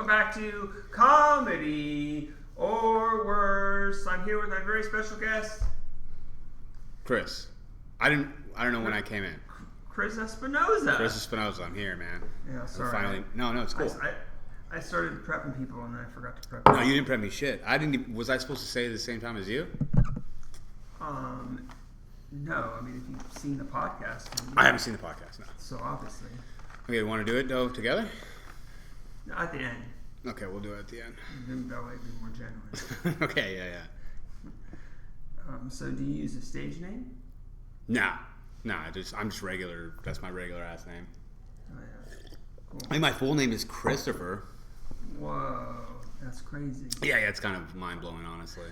back to Comedy or Worse. I'm here with my very special guest, Chris. I don't know when I came in. Chris Espinosa. Chris Espinosa, I'm here, man. Yeah, sorry. Finally, no, it's cool. I started prepping people and then I forgot to prep. No, you didn't prep me shit. Was I supposed to say it at the same time as you? No. I mean, if you've seen the podcast. I haven't seen the podcast, no. So obviously. Okay, want to do it though together? At the end. Okay, we'll do it at the end. Then that way, be more genuine. Okay, yeah. So, do you use a stage name? Nah. I'm just regular. That's my regular ass name. Oh yeah. Cool. I mean, my full name is Christopher. Whoa, that's crazy. Yeah, it's kind of mind blowing, honestly.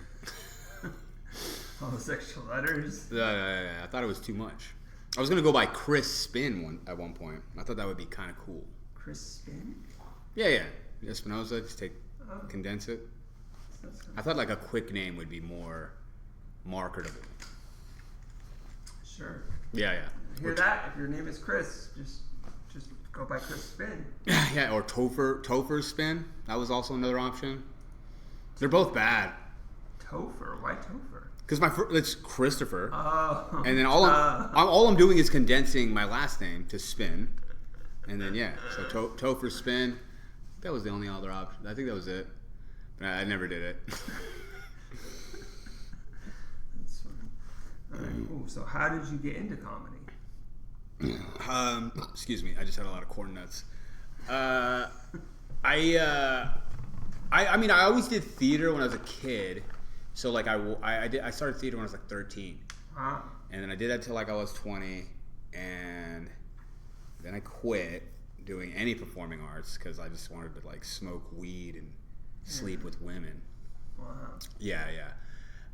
All those extra letters. I thought it was too much. I was gonna go by Chris Spin at one point. I thought that would be kind of cool. Chris Spin? Yeah. Espinosa, just condense it. I thought like a quick name would be more marketable. Sure. Yeah. Hear that? If your name is Chris, just go by Chris Spin. Yeah, or Topher Spin. That was also another option. They're both bad. Topher? Why Topher? Because it's Christopher. Oh. And then all I'm doing is condensing my last name to Spin. And then so Topher Spin. That was the only other option. I think that was it. But I never did it. That's fine. All right, cool. So how did you get into comedy? Excuse me. I just had a lot of corn nuts. I mean, I always did theater when I was a kid. So like I started theater when I was like 13. Huh? And then I did that till like I was 20, and then I quit doing any performing arts because I just wanted to like smoke weed and sleep with women. Wow. Yeah.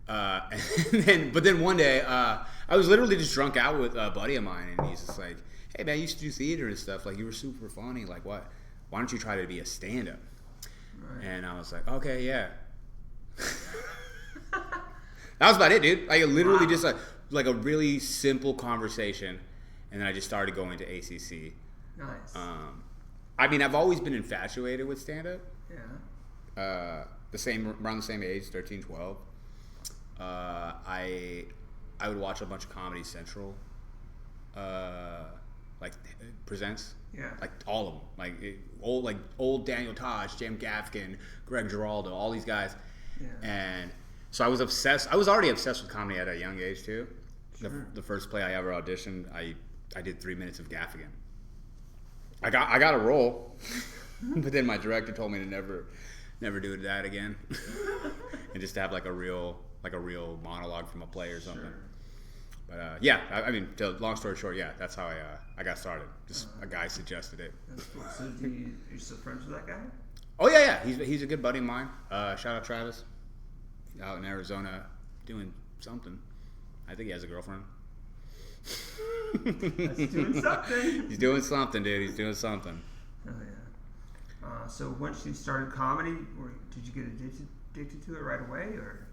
But then one day, I was literally just drunk out with a buddy of mine, and he's just like, "Hey man, I used to do theater and stuff. Like you were super funny. Like what? Why don't you try to be a stand-up?" Right. And I was like, "Okay, yeah." That was about it, dude. Like literally just like a really simple conversation, and then I just started going to ACC. Nice. I mean, I've always been infatuated with stand-up. Yeah. Around the same age, 13, 12. I would watch a bunch of Comedy Central, like presents. Yeah. Like all of them, old Daniel Tosh, Jim Gaffigan, Greg Giraldo, all these guys. Yeah. And so I was obsessed. I was already obsessed with comedy at a young age too. Sure. The first play I ever auditioned, I did 3 minutes of Gaffigan. I got a role, but then my director told me to never do that again, and just to have like a real monologue from a play or something. Sure. But I mean, long story short, that's how I got started. Just a guy suggested it. That's cool. So you're still friends with that guy? Oh yeah. He's a good buddy of mine. Shout out Travis, out in Arizona, doing something. I think he has a girlfriend. That's doing something. He's doing something, dude. He's doing something. Oh yeah. So once you started comedy, did you get addicted to it right away, or?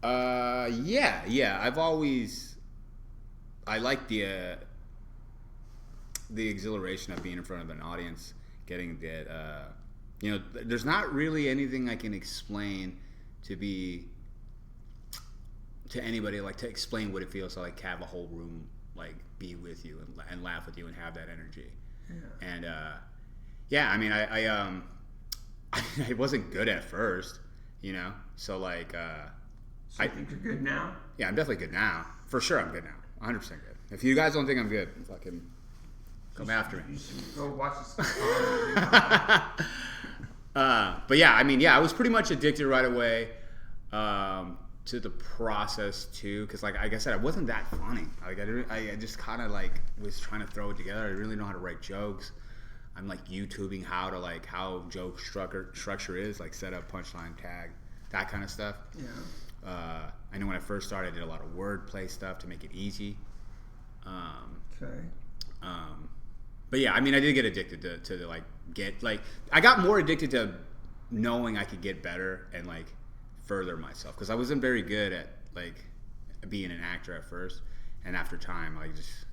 Yeah. I like the exhilaration of being in front of an audience, getting that. There's not really anything I can explain to anybody, like to explain what it feels to like have a whole room like be with you and laugh with you and have that energy. Yeah. And I mean I wasn't good at first, so like so I think you're good now. Yeah, I'm definitely good now. For sure I'm good now. 100% good. If you guys don't think I'm good, fucking come after me. You should go watch this. But yeah, I mean, I was pretty much addicted right away to the process too, because like I said, I wasn't that funny. Like I just kind of like was trying to throw it together. I know how to write jokes. I'm like YouTubing how joke structure is, like set up, punchline, tag, that kind of stuff. Yeah. I know when I first started, I did a lot of wordplay stuff to make it easy. Okay. But yeah, I mean, I did get addicted to I got more addicted to knowing I could get better and like further myself, because I wasn't very good at like being an actor at first, and after time, like just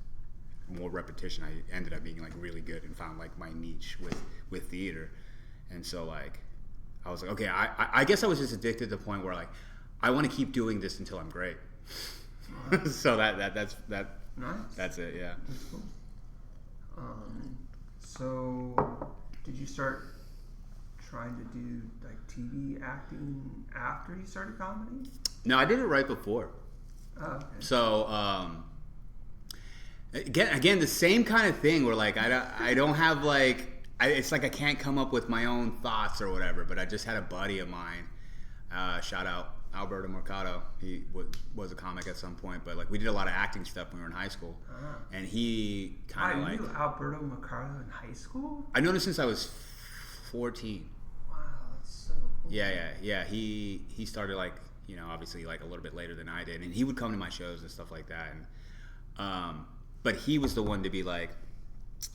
more repetition, I ended up being like really good and found like my niche with theater. And so like I was like, okay, I guess I was just addicted to the point where like I want to keep doing this until I'm great. Right. So that's nice. That's it. Yeah. That's cool. So did you start trying to do like TV acting after you started comedy? No, I did it right before. Oh, okay. So again, the same kind of thing where like I don't have like it's like I can't come up with my own thoughts or whatever. But I just had a buddy of mine. Shout out Alberto Mercado. He was a comic at some point, but like we did a lot of acting stuff when we were in high school. And he kind of like knew Alberto Mercado in high school. I known him since I was 14. Wow, that's so cool. Yeah. He started like obviously like a little bit later than I did, and he would come to my shows and stuff like that. And but he was the one to be like,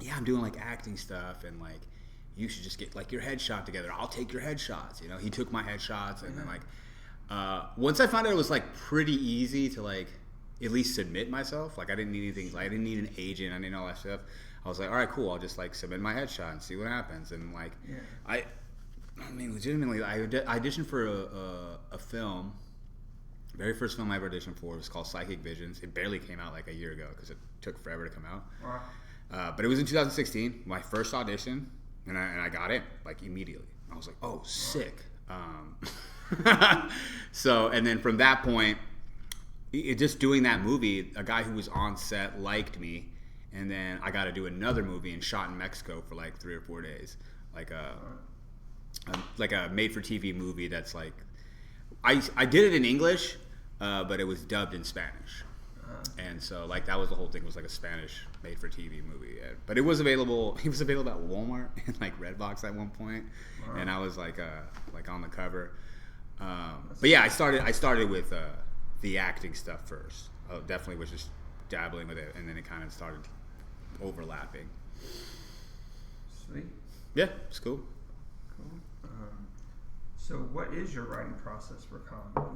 yeah, I'm doing like acting stuff, and like you should just get like your headshot together. I'll take your headshots. He took my headshots, and then like once I found out it was like pretty easy to like at least submit myself. Like I didn't need anything. Like I didn't need an agent. I didn't all that stuff. I was like, all right, cool. I'll just like submit my headshot and see what happens. And like I mean, legitimately, I auditioned for a film. Very first film I ever auditioned for was called Psychic Visions. It barely came out like a year ago because it took forever to come out. Wow. But it was in 2016, my first audition, and I got in like immediately. I was like, oh, sick. So, and then from that point, just doing that movie, a guy who was on set liked me, and then I got to do another movie and shot in Mexico for like 3 or 4 days, like a made-for-TV movie that's like, I did it in English, but it was dubbed in Spanish. And so like that was the whole thing, was like a Spanish made-for-TV movie. But it was available. He was available at Walmart and like Redbox at one point, and I was like on the cover. But yeah, I started with the acting stuff first. I definitely was just dabbling with it, and then it kind of started overlapping. Sweet. Yeah, it's cool. Cool. So what is your writing process for comedy?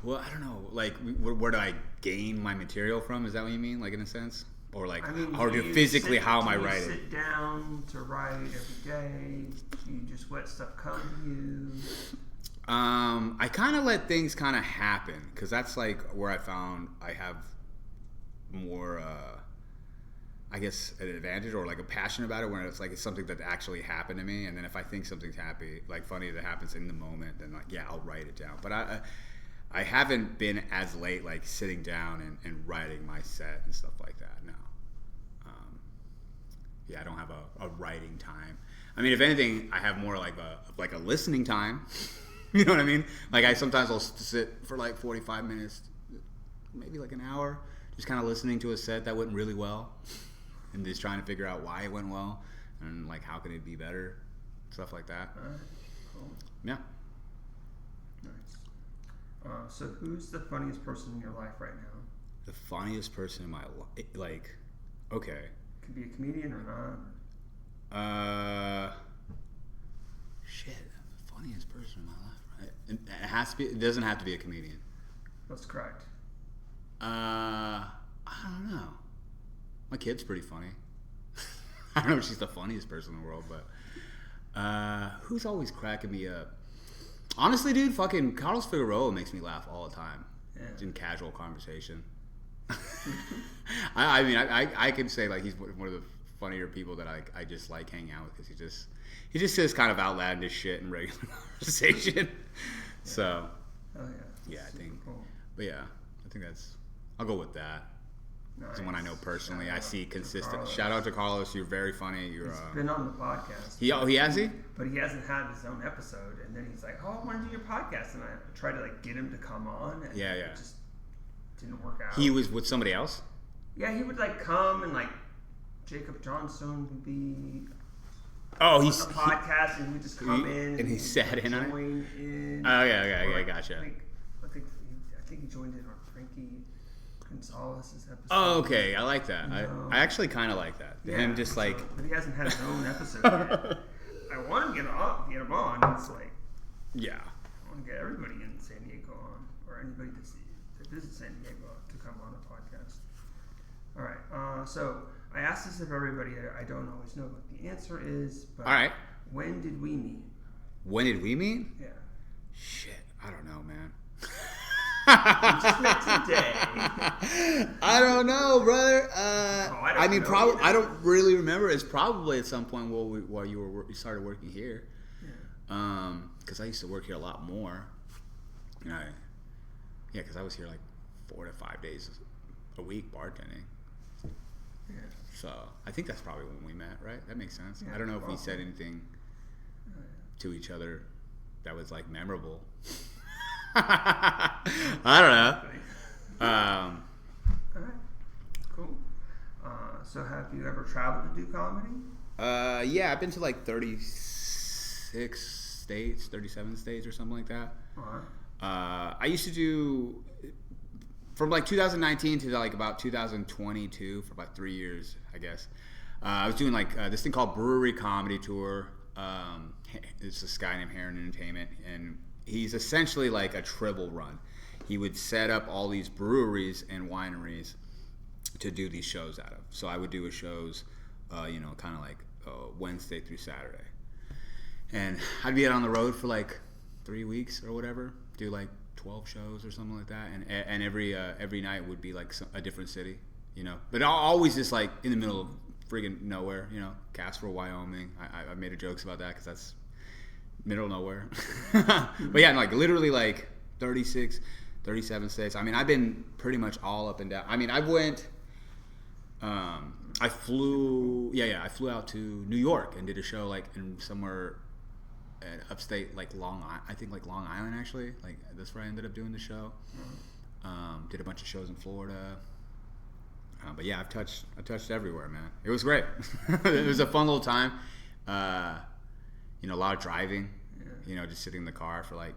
Well, I don't know. Like, where do I gain my material from? Is that what you mean? Like, in a sense? Or like, or physically, how am I writing? Do you sit down to write every day? Do you just let stuff come to you? I kind of let things kind of happen, because that's like where I found I have more, I guess, an advantage or like a passion about it, where it's like it's something that actually happened to me. And then if I think something's funny that happens in the moment, then like, yeah, I'll write it down. But I haven't been as late, like sitting down and writing my set and stuff like that. No. Yeah, I don't have a writing time. I mean, if anything, I have more like a listening time. You know what I mean? Like sometimes I'll sit for like 45 minutes, maybe like an hour, just kind of listening to a set that went really well, and just trying to figure out why it went well, and like how can it be better, stuff like that. Cool. Yeah. Nice. So who's the funniest person in your life right now? The funniest person in my life, like, okay. Could be a comedian or not. Shit, the funniest person in my life, right? It has to be. It doesn't have to be a comedian. That's correct. I don't know. My kid's pretty funny. I don't know if she's the funniest person in the world, but who's always cracking me up? Honestly, dude, fucking Carlos Figueroa makes me laugh all the time. Yeah. In casual conversation. I mean, I can say like he's one of the funnier people that I just like hanging out with, because he just says kind of outlandish shit in regular conversation. Yeah. So. Oh yeah. Yeah, I think. Cool. But yeah, I think I'll go with that. Nice. Someone I know personally, I see consistent. Shout out to Carlos. You're very funny. He's been on the podcast. He has he? But he hasn't had his own episode, and then he's like, "Oh, I want to do your podcast," and I tried to like get him to come on, and it just didn't work out. He was with somebody else? Yeah, he would like come, and like Jacob Johnstone would be on the podcast, and he would just come in and he sat in on it. Oh yeah, gotcha. I think he joined in on Frankie Gonzalez's episode. Oh, okay, I like that. I actually kind of like that. Yeah, him just like. But he hasn't had his own episode yet. I want to get him on. It's like, yeah, I want to get everybody in San Diego on, or anybody that visit San Diego to come on a podcast. All right. So I ask this of everybody. I don't always know what the answer is. But all right. When did we meet? When did we meet? Yeah. Shit, I don't know, man. We just met today. I don't know, brother. I mean, probably. I don't really remember. It's probably at some point while you started working here. Yeah. Because I used to work here a lot more. Because I was here like 4 to 5 days a week bartending. Yeah. So I think that's probably when we met, right? That makes sense. Yeah, I don't know if we said anything to each other that was like memorable. I don't know. All right. Cool. So have you ever traveled to do comedy? Yeah, I've been to like 36 states, 37 states or something like that. I used to do from like 2019 to like about 2022 for about 3 years, I guess. I was doing like this thing called Brewery Comedy Tour. It's this guy named Aaron Entertainment, and he's essentially like a Tribble run. He would set up all these breweries and wineries to do these shows out of. So I would do his shows, kind of like Wednesday through Saturday. And I'd be out on the road for like 3 weeks or whatever, do like 12 shows or something like that. And every night would be like a different city, But always just like in the middle of friggin' nowhere, Casper, Wyoming. I made jokes about that because that's middle of nowhere. But yeah, like literally like 36, 37 states. I mean, I've been pretty much all up and down. I mean, I flew out to New York and did a show like in somewhere at upstate, like Long Island actually. Like that's where I ended up doing the show. Did a bunch of shows in Florida. But yeah, I've touched everywhere, man. It was great. It was a fun little time. A lot of driving. Yeah. Just sitting in the car for like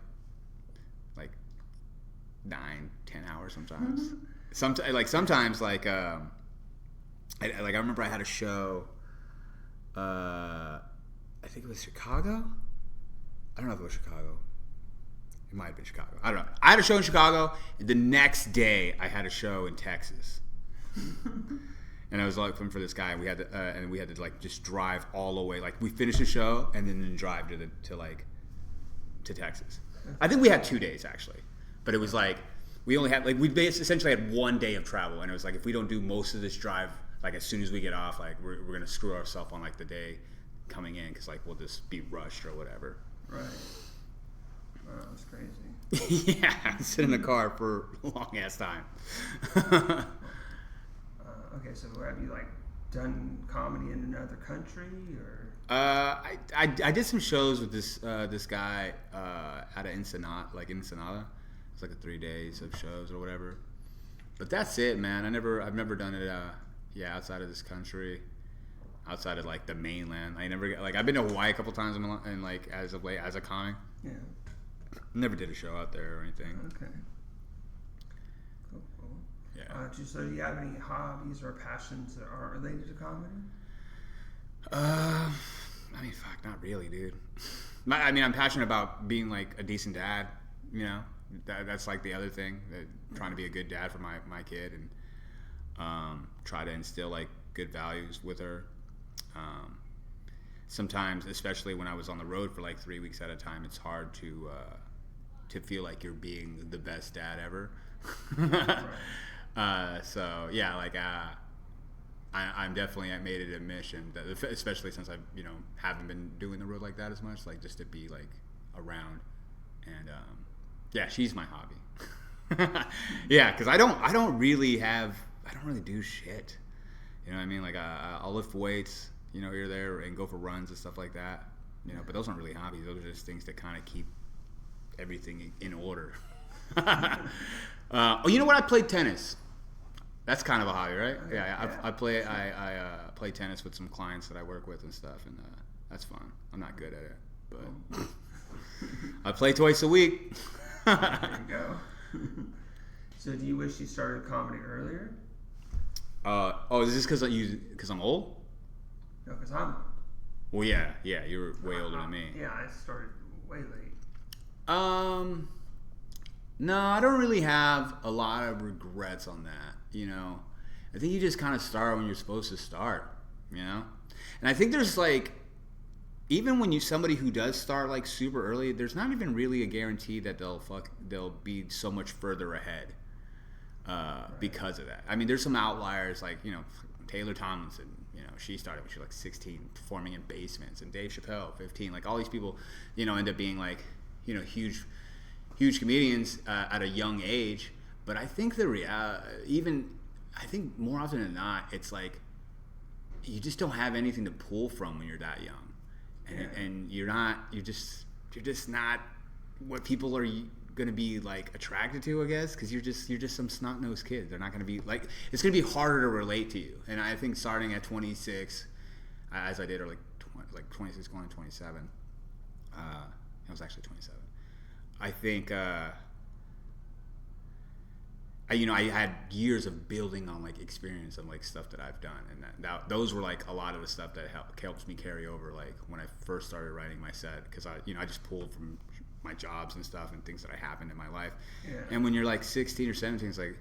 9-10 hours sometimes. Mm-hmm. Sometimes I remember I had a show. I think it was Chicago. I don't know if it was Chicago. It might have been Chicago. I don't know. I had a show in Chicago. The next day, I had a show in Texas. And I was looking for this guy. We had to like just drive all the way. Like we finished the show and then drive to Texas. I think we had 2 days actually, but it was like we only had we essentially had 1 day of travel, and it was like if we don't do most of this drive like as soon as we get off, like we're gonna screw ourselves on like the day coming in because like we'll just be rushed or whatever. Right. Wow, that's crazy. Yeah, sit in the car for a long ass time. Okay, so have you like done comedy in another country or? I did some shows with this guy out of Ensenada. It's like 3 days of shows or whatever. But that's it, man. I've never done it. Outside of this country, outside of like the mainland. I've been to Hawaii a couple times and like as of late as a comic. Yeah. Never did a show out there or anything. Okay. Cool. Yeah. So do you have any hobbies or passions that aren't related to comedy? Not really, dude. I'm passionate about being like a decent dad. That's like the other thing. Trying to be a good dad for my kid and try to instill like good values with her. Sometimes, especially when I was on the road for like 3 weeks at a time, it's hard to feel like you're being the best dad ever. Right. I'm definitely, I made it a mission that, especially since I haven't been doing the road like that as much, like just to be like around, and she's my hobby. Yeah, because I don't really do shit. You know what I mean? Like I'll lift weights, here or there, and go for runs and stuff like that. But those aren't really hobbies. Those are just things that kind of keep everything in order. You know what? I played tennis. That's kind of a hobby, right? Yeah. I play tennis with some clients that I work with and stuff, and that's fun. I'm not good at it, but I play twice a week. There you go. So, do you wish you started comedy earlier? Is this because I'm old? No, because I'm. Well, yeah, you're way older than me. Yeah, I started way late. No, I don't really have a lot of regrets on that. I think you just kind of start when you're supposed to start, you know? And I think there's like, even when somebody who does start like super early, there's not even really a guarantee that they'll be so much further ahead because of that. I mean, there's some outliers like, you know, Taylor Tomlinson, you know, she started when she was like 16 performing in basements, and Dave Chappelle, 15. Like all these people, you know, end up being like, you know, huge comedians at a young age. But I think I think more often than not, it's like you just don't have anything to pull from when you're that young. And you're just not what people are going to be like attracted to, I guess, because you're just some snot-nosed kid. They're not going to be like, it's going to be harder to relate to you. And I think starting at 26, as I did, or like 26 going to 27, it was actually 27. I think I had years of building on like experience and like stuff that I've done, and those were like a lot of the stuff that helps me carry over. Like when I first started writing my set, because I just pulled from my jobs and stuff and things that happened in my life. Yeah. And when you're like 16 or 17, it's like,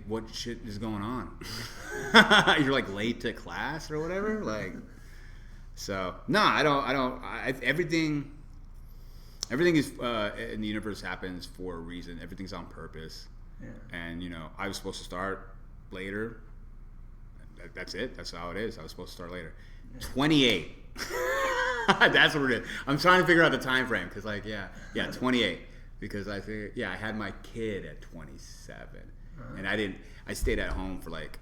what shit is going on? You're like late to class or whatever. Like, so no, I don't. Everything is in the universe happens for a reason. Everything's on purpose. Yeah. And, you know, I was supposed to start later. That's it. That's how it is. I was supposed to start later. Yeah. 28. That's what it is. I'm trying to figure out the time frame because, like, yeah, 28. Because I figured, I had my kid at 27. Uh-huh. And I stayed at home for, like,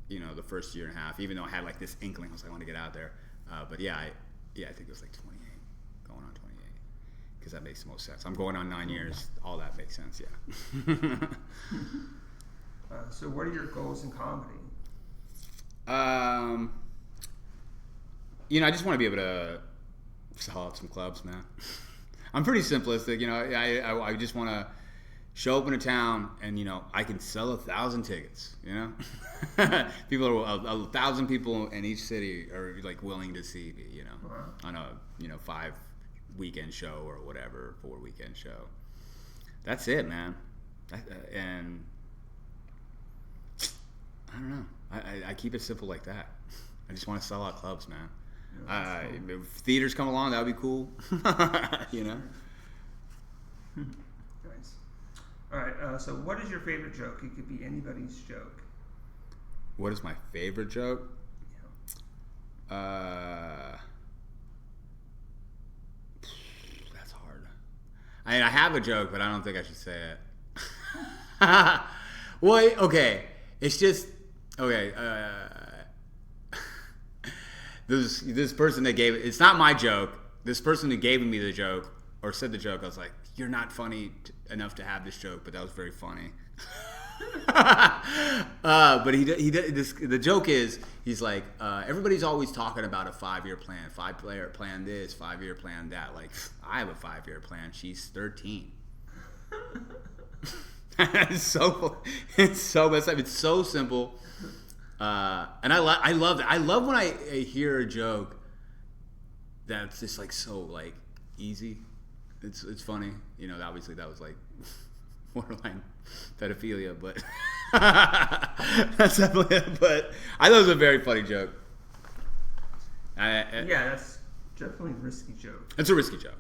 you know, the first year and a half, even though I had, like, this inkling. I was like, I want to get out there. But, I think it was, like, 28. Going on 28. Because that makes the most sense. I'm going on 9 years. All that makes sense, yeah. So what are your goals in comedy? You know, I just want to be able to sell out some clubs, man. I'm pretty simplistic, you know. I just want to show up in a town and, you know, I can sell 1,000 tickets, you know. 1,000 people in each city are like willing to see me, you know, on a, you know, 5 weekend show or whatever, 4 weekend show. That's it, man. And I don't know. I keep it simple like that. I just want to sell out clubs, man. Cool. If theaters come along, that would be cool. You know. Nice. All right. So, what is your favorite joke? It could be anybody's joke. What is my favorite joke? Yeah. That's hard. I mean, I have a joke, but I don't think I should say it. Well, okay. It's just okay. This person that gave it. It's not my joke. This person who gave me the joke or said the joke, I was like, "You're not funny enough to have this joke," but that was very funny. But the joke is, he's like, everybody's always talking about a 5-year plan, 5-year plan this, 5-year plan that. Like, I have a 5-year plan. She's 13. It's so messed up. It's so simple. And I love that. I love when I hear a joke that's just like so like easy. It's funny. You know, obviously that was like borderline pedophilia, but that's definitely. But I thought it was a very funny joke. That's definitely a risky joke. It's a risky joke.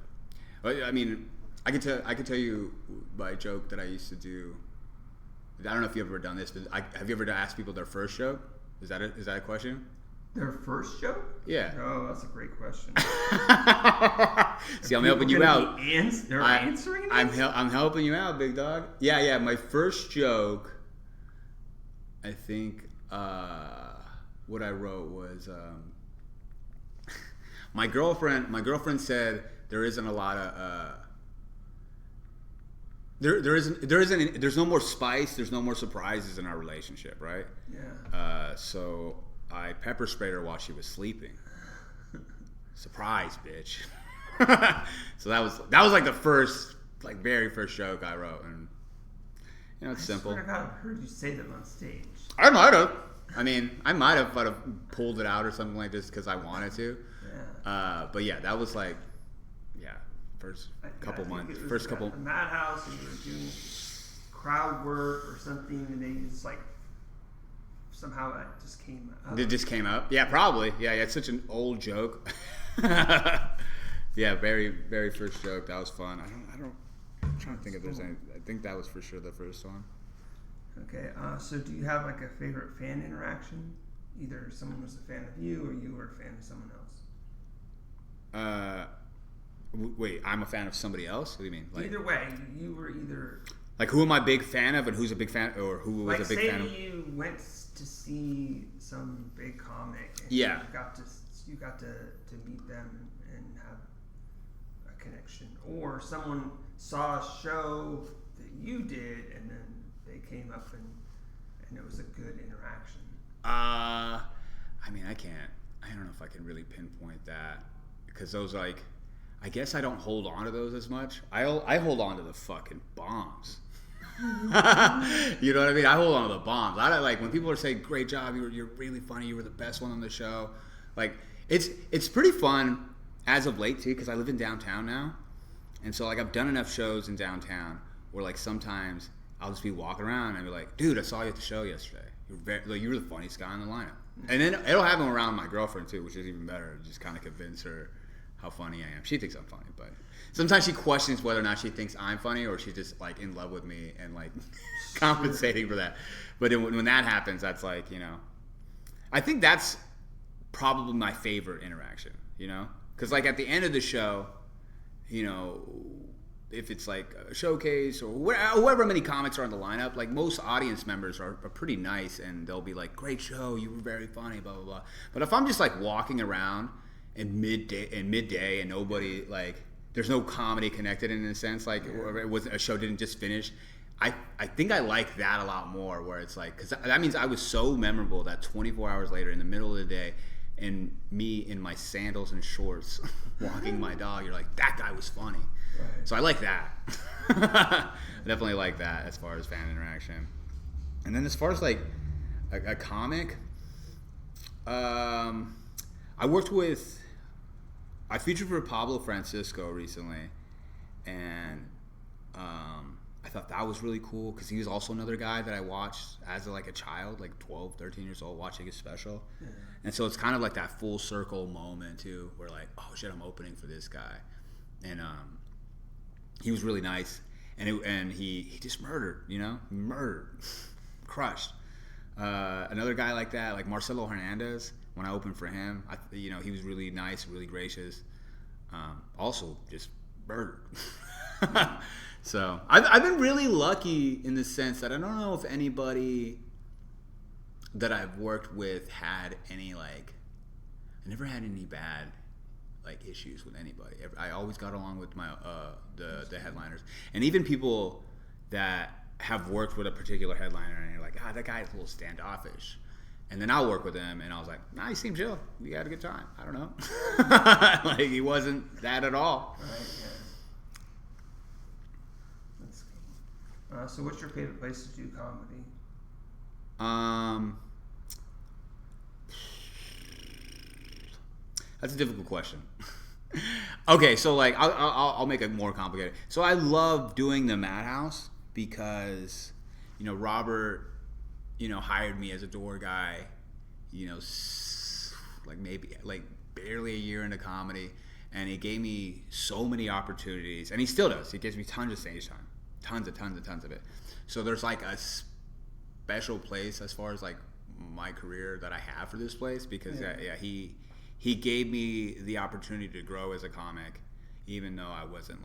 I mean, I could tell you my joke that I used to do. I don't know if you've ever done this, but have you ever asked people their first joke? Is that a question? Their first joke? Yeah. Oh, that's a great question. See, I'm helping you out. They're answering this? I'm helping you out, big dog. Yeah. My first joke, I think, what I wrote was, my girlfriend said there isn't a lot of. There's no more spice, there's no more surprises in our relationship, right? Yeah. So I pepper sprayed her while she was sleeping. Surprise, bitch. So that was like the very first joke I wrote, and you know, it's simple. I swear to God, I've heard you say them on stage. I might have. I mean, I might have, but have pulled it out or something like this because I wanted to. Yeah. But yeah, that was like, first couple months. First couple. Madhouse, and you were doing crowd work or something, and they just like somehow that just came up. It just came up? Yeah, probably. Yeah, it's such an old joke. Yeah, very, very first joke. That was fun. I'm trying to think if there's any. I think that was for sure the first one. Okay, so do you have like a favorite fan interaction? Either someone was a fan of you or you were a fan of someone else? Wait, I'm a fan of somebody else? What do you mean? Like, either way, you were either... Like, who am I a big fan of and who's a big fan... Or who was a big fan of... Like, say you went to see some big comic and you got to meet them and have a connection. Or someone saw a show that you did and then they came up and it was a good interaction. I mean, I don't know if I can really pinpoint that. Because those, like... I guess I don't hold on to those as much. I hold on to the fucking bombs. You know what I mean? I hold on to the bombs. I like when people are saying, "Great job, you're really funny. You were the best one on the show." Like it's pretty fun as of late too, because I live in downtown now, and so like I've done enough shows in downtown where like sometimes I'll just be walking around and be like, "Dude, I saw you at the show yesterday. You were the funniest guy in the lineup." And then it'll happen around my girlfriend too, which is even better. Just kind of convince her how funny I am. She thinks I'm funny, but sometimes she questions whether or not she thinks I'm funny or she's just like in love with me and like compensating for that. But then when that happens, that's like, you know, I think that's probably my favorite interaction, you know? Because like at the end of the show, you know, if it's like a showcase or however many comics are on the lineup, like most audience members are pretty nice and they'll be like, "Great show, you were very funny, blah, blah, blah." But if I'm just like walking around in midday and nobody, like, there's no comedy connected in a sense, like a show didn't just finish, I think I like that a lot more, where it's like, because that means I was so memorable that 24 hours later in the middle of the day and me in my sandals and shorts walking my dog, you're like, that guy was funny. Right. So I like that. I definitely like that as far as fan interaction. And then as far as like a comic, I featured for Pablo Francisco recently, and I thought that was really cool because he was also another guy that I watched as a child, like 12, 13 years old, watching his special. Yeah. And so it's kind of like that full circle moment too, where like, oh shit, I'm opening for this guy. And he was really nice, and he just murdered, crushed. Another guy like that, like Marcelo Hernandez, when I opened for him, he was really nice, really gracious. Also, just murdered. So I've been really lucky in the sense that I don't know if anybody that I've worked with had any I never had any bad issues with anybody. I always got along with my the headliners, and even people that have worked with a particular headliner and you're like, that guy's a little standoffish. And then I'll work with him, and I was like, nah, he seemed chill. We had a good time. I don't know. He wasn't that at all. Right, yeah. That's cool. So what's your favorite place to do comedy? That's a difficult question. Okay, so I'll make it more complicated. So I love doing the Madhouse because, Robert, hired me as a door guy, maybe barely a year into comedy, and he gave me so many opportunities, and he still does. He gives me tons of stage time, tons of it. So there's a special place as far as my career that I have for this place because he gave me the opportunity to grow as a comic, even though I wasn't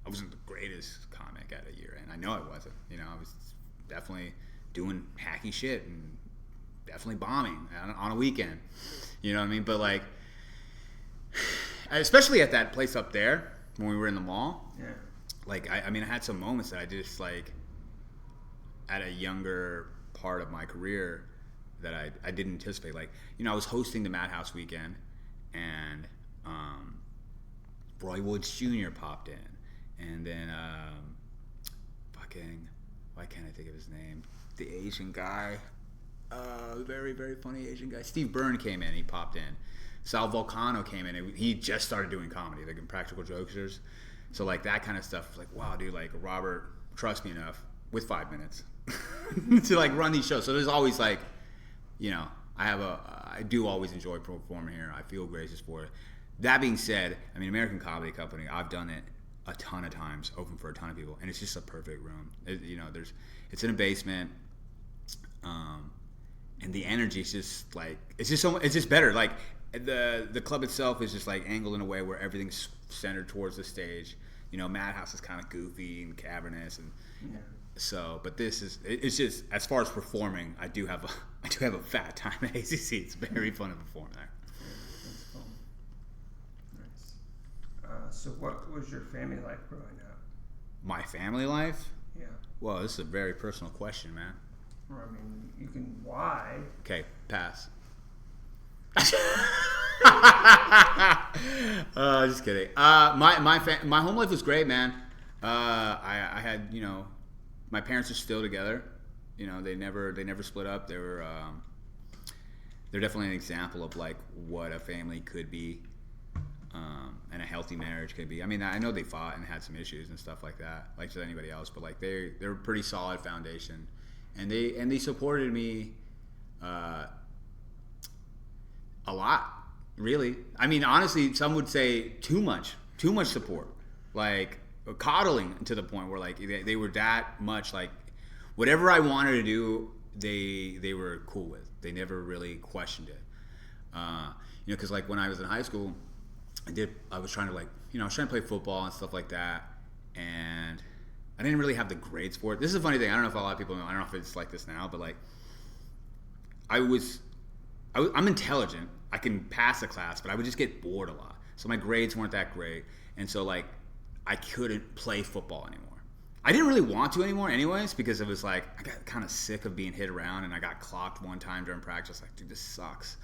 the greatest comic at a year, and I know I wasn't. I was definitely doing hacky shit and definitely bombing on a weekend. You know what I mean? But especially at that place up there when we were in the mall. Yeah. I had some moments that I just at a younger part of my career that I didn't anticipate. I was hosting the Madhouse weekend, and Roy Woods Jr. popped in, and then why can't I think of his name? The Asian guy, very, very funny Asian guy. Steve Byrne came in. He popped in. Sal Vulcano came in. He just started doing comedy, Impractical Jokesters. So that kind of stuff. Wow, dude, Robert trusts me enough with 5 minutes to run these shows. So there's always I do always enjoy performing here. I feel gracious for it. That being said, I mean, American Comedy Company, I've done it a ton of times, open for a ton of people, and it's just a perfect room. It's in a basement, and the energy is just like, it's just better. Like the club itself is just like angled in a way where everything's centered towards the stage. Madhouse is kind of goofy and cavernous, and so. But it's just, as far as performing, I do have a fat time at ACC. It's very fun to perform there. That's cool. Nice. So what was your family life growing up? My family life? Yeah. Well, this is a very personal question, man. Well, I mean, you can why? Okay, pass. Just kidding. My home life was great, man. I had, my parents are still together. They never split up. They're definitely an example of like what a family could be, and a healthy marriage could be. I mean, I know they fought and had some issues and stuff like that, like just anybody else. But like they're a pretty solid foundation, and they supported me a lot. Really, I mean, honestly, some would say too much support, like coddling to the point where like they were that much like whatever I wanted to do, they were cool with. They never really questioned it. Because like when I was in high school, I was trying to play football and stuff like that, and I didn't really have the grades for it. This is a funny thing. I don't know if a lot of people know. I don't know if it's like this now, but like I'm intelligent. I can pass a class, but I would just get bored a lot. So my grades weren't that great. And so like I couldn't play football anymore. I didn't really want to anymore anyways, because it was like I got kind of sick of being hit around, and I got clocked one time during practice. Like, dude, this sucks.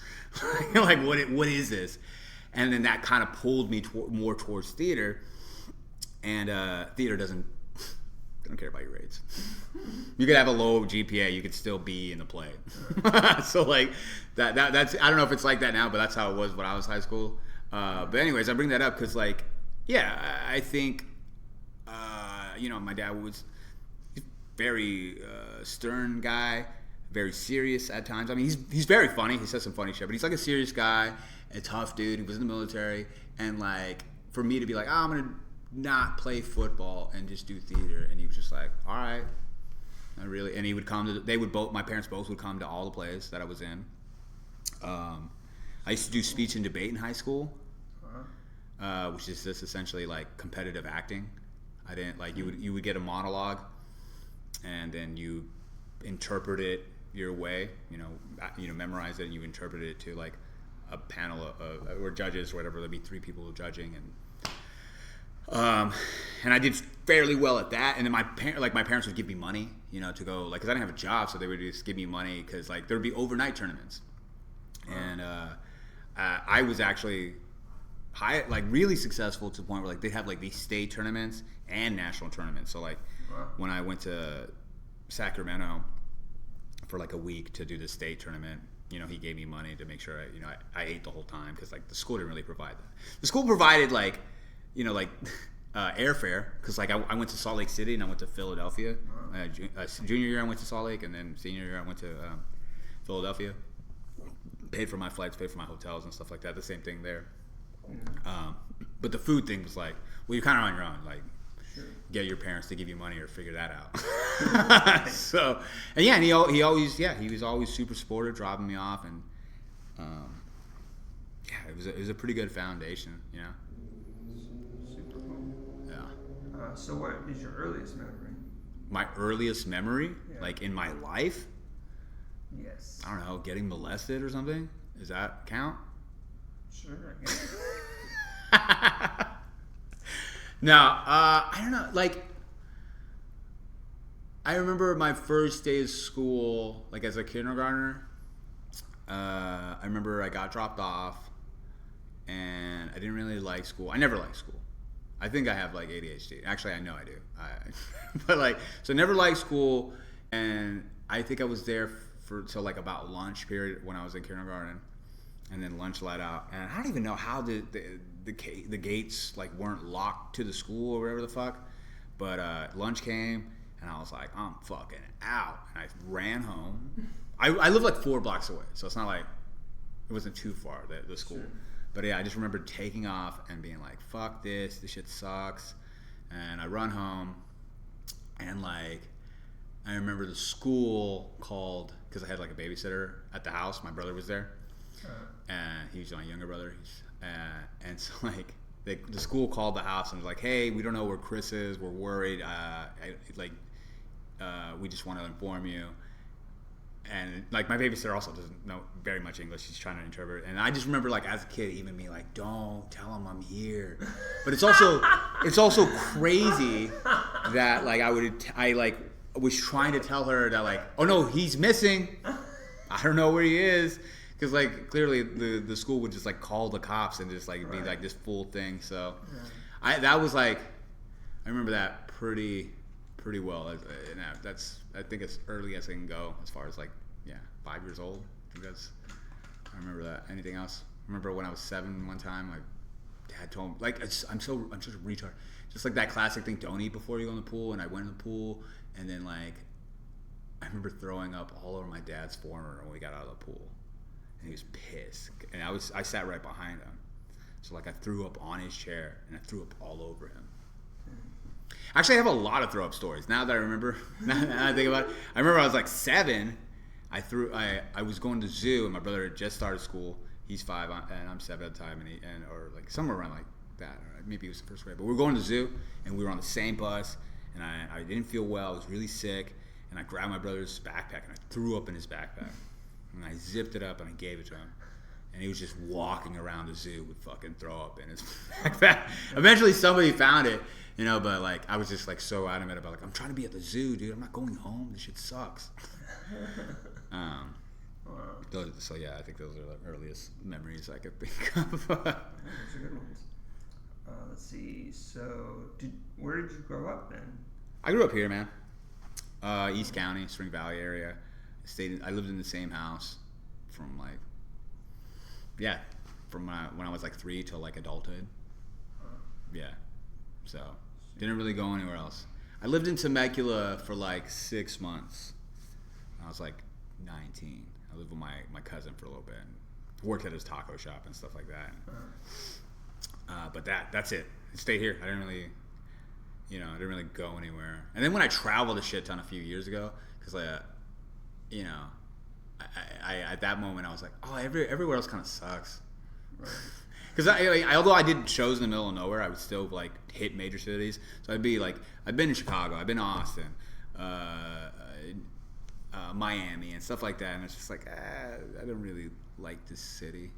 Like what is this? And then that kind of pulled me more towards theater. And theater they don't care about your grades. You could have a low GPA, you could still be in the play. So like that's, I don't know if it's like that now, but that's how it was when I was high school. But anyways, I bring that up because like, yeah, I think my dad was very stern guy, very serious at times. I mean, he's very funny. He says some funny shit, but he's like a serious guy, a tough dude. He was in the military, and like for me to be like, I'm gonna not play football and just do theater, and he was just like, all right, not really. And he would come to my parents both would come to all the plays that I was in. I used to do speech and debate in high school, which is just essentially like competitive acting. I didn't like, you would get a monologue, and then you interpret it your way, memorize it, and you interpret it to like a panel of or judges or whatever. There'd be 3 people judging, and I did fairly well at that. And then my parents would give me money, to go, like, because I didn't have a job, so they would just give me money because like there would be overnight tournaments, and I was actually really successful to the point where like they'd have like these state tournaments and national tournaments. So like when I went to Sacramento for like a week to do the state tournament, he gave me money to make sure I ate the whole time, because like the school didn't really provide that. The school provided like airfare, because like I went to Salt Lake City and I went to Philadelphia. Junior year I went to Salt Lake, and then senior year I went to Philadelphia. Paid for my flights, paid for my hotels and stuff like that. The same thing there. But the food thing was like, well, you're kind of on your own. Like, get your parents to give you money or figure that out. So, and yeah, and he was always super supportive, dropping me off, and it was a pretty good foundation, Super cool. Yeah. So what is your earliest memory? My earliest memory, like in my life? Yes. I don't know, getting molested or something? Does that count? Sure, I guess. No, I don't know. Like, I remember my first day of school, like as a kindergartner. I remember I got dropped off, and I didn't really like school. I never liked school. I think I have like ADHD. Actually, I know I do. But like, so I never liked school, and I think I was there till like about lunch period when I was in kindergarten. And then lunch let out, and I don't even know how the gates like weren't locked to the school or whatever the fuck. But lunch came, and I was like, I'm fucking out, and I ran home, I live like 4 blocks away, so it's not like it wasn't too far the school. Sure. But yeah, I just remember taking off and being like, "Fuck this! This shit sucks." And I run home, and like I remember the school called because I had like a babysitter at the house. My brother was there, and he was my younger brother. And so like the school called the house and was like, "Hey, we don't know where Chris is. We're worried. We just want to inform you." And like my babysitter also doesn't know very much English. She's trying to interpret. And I just remember like as a kid, even me like, "Don't tell him I'm here." But it's also crazy that like I was trying to tell her that like, "Oh no, he's missing. I don't know where he is." Because like clearly the school would just like call the cops and just like be like this full thing. So I remember that pretty well. And I think as early as I can go as far as like 5 years old. I remember that. Anything else? I remember when I was 7 one time, my dad told me like I'm such a retard. Just like that classic thing, don't eat before you go in the pool. And I went in the pool and then like I remember throwing up all over my dad's former when we got out of the pool. And he was pissed. And I sat right behind him. So like I threw up on his chair and I threw up all over him. Actually, I have a lot of throw up stories. Now that I remember, now that I think about it, I remember I was like 7. I was going to zoo and my brother had just started school. He's 5 and I'm 7 at the time, or like somewhere around like that. Or maybe it was the first grade. But we were going to zoo and we were on the same bus. And I didn't feel well. I was really sick. And I grabbed my brother's backpack and I threw up in his backpack. And I zipped it up and I gave it to him. And he was just walking around the zoo with fucking throw up in his backpack. Eventually somebody found it, but like I was just like so adamant about like, I'm trying to be at the zoo, dude. I'm not going home. This shit sucks. So yeah, I think those are the earliest memories I could think of. Those are good ones. Let's see. So where did you grow up then? I grew up here, man. East County, Spring Valley area. I lived in the same house from like, from when I was like 3 till like adulthood. Yeah. So didn't really go anywhere else. I lived in Temecula for like 6 months. I was like 19. I lived with my cousin for a little bit. Worked at his taco shop and stuff like that. But that's it. I stayed here. I didn't really go anywhere. And then when I traveled a shit ton a few years ago, because I at that moment I was like, oh, everywhere else kind of sucks. Because although I did shows in the middle of nowhere, I would still like hit major cities. So I'd be like, I've been in Chicago, I've been to Austin, Miami, and stuff like that. And it's just like, I don't really like this city,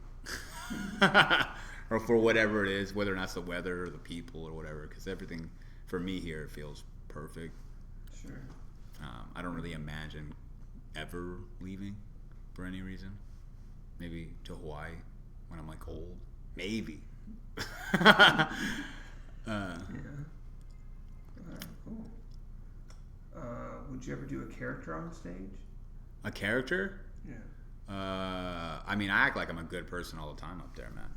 or for whatever it is, whether or not it's the weather or the people or whatever. Because everything for me here feels perfect. Sure. I don't really imagine ever leaving for any reason. Maybe to Hawaii when I'm like old. Maybe. Yeah. Cool. Would you ever do a character on stage? A character? Yeah. I mean, I act like I'm a good person all the time up there, man.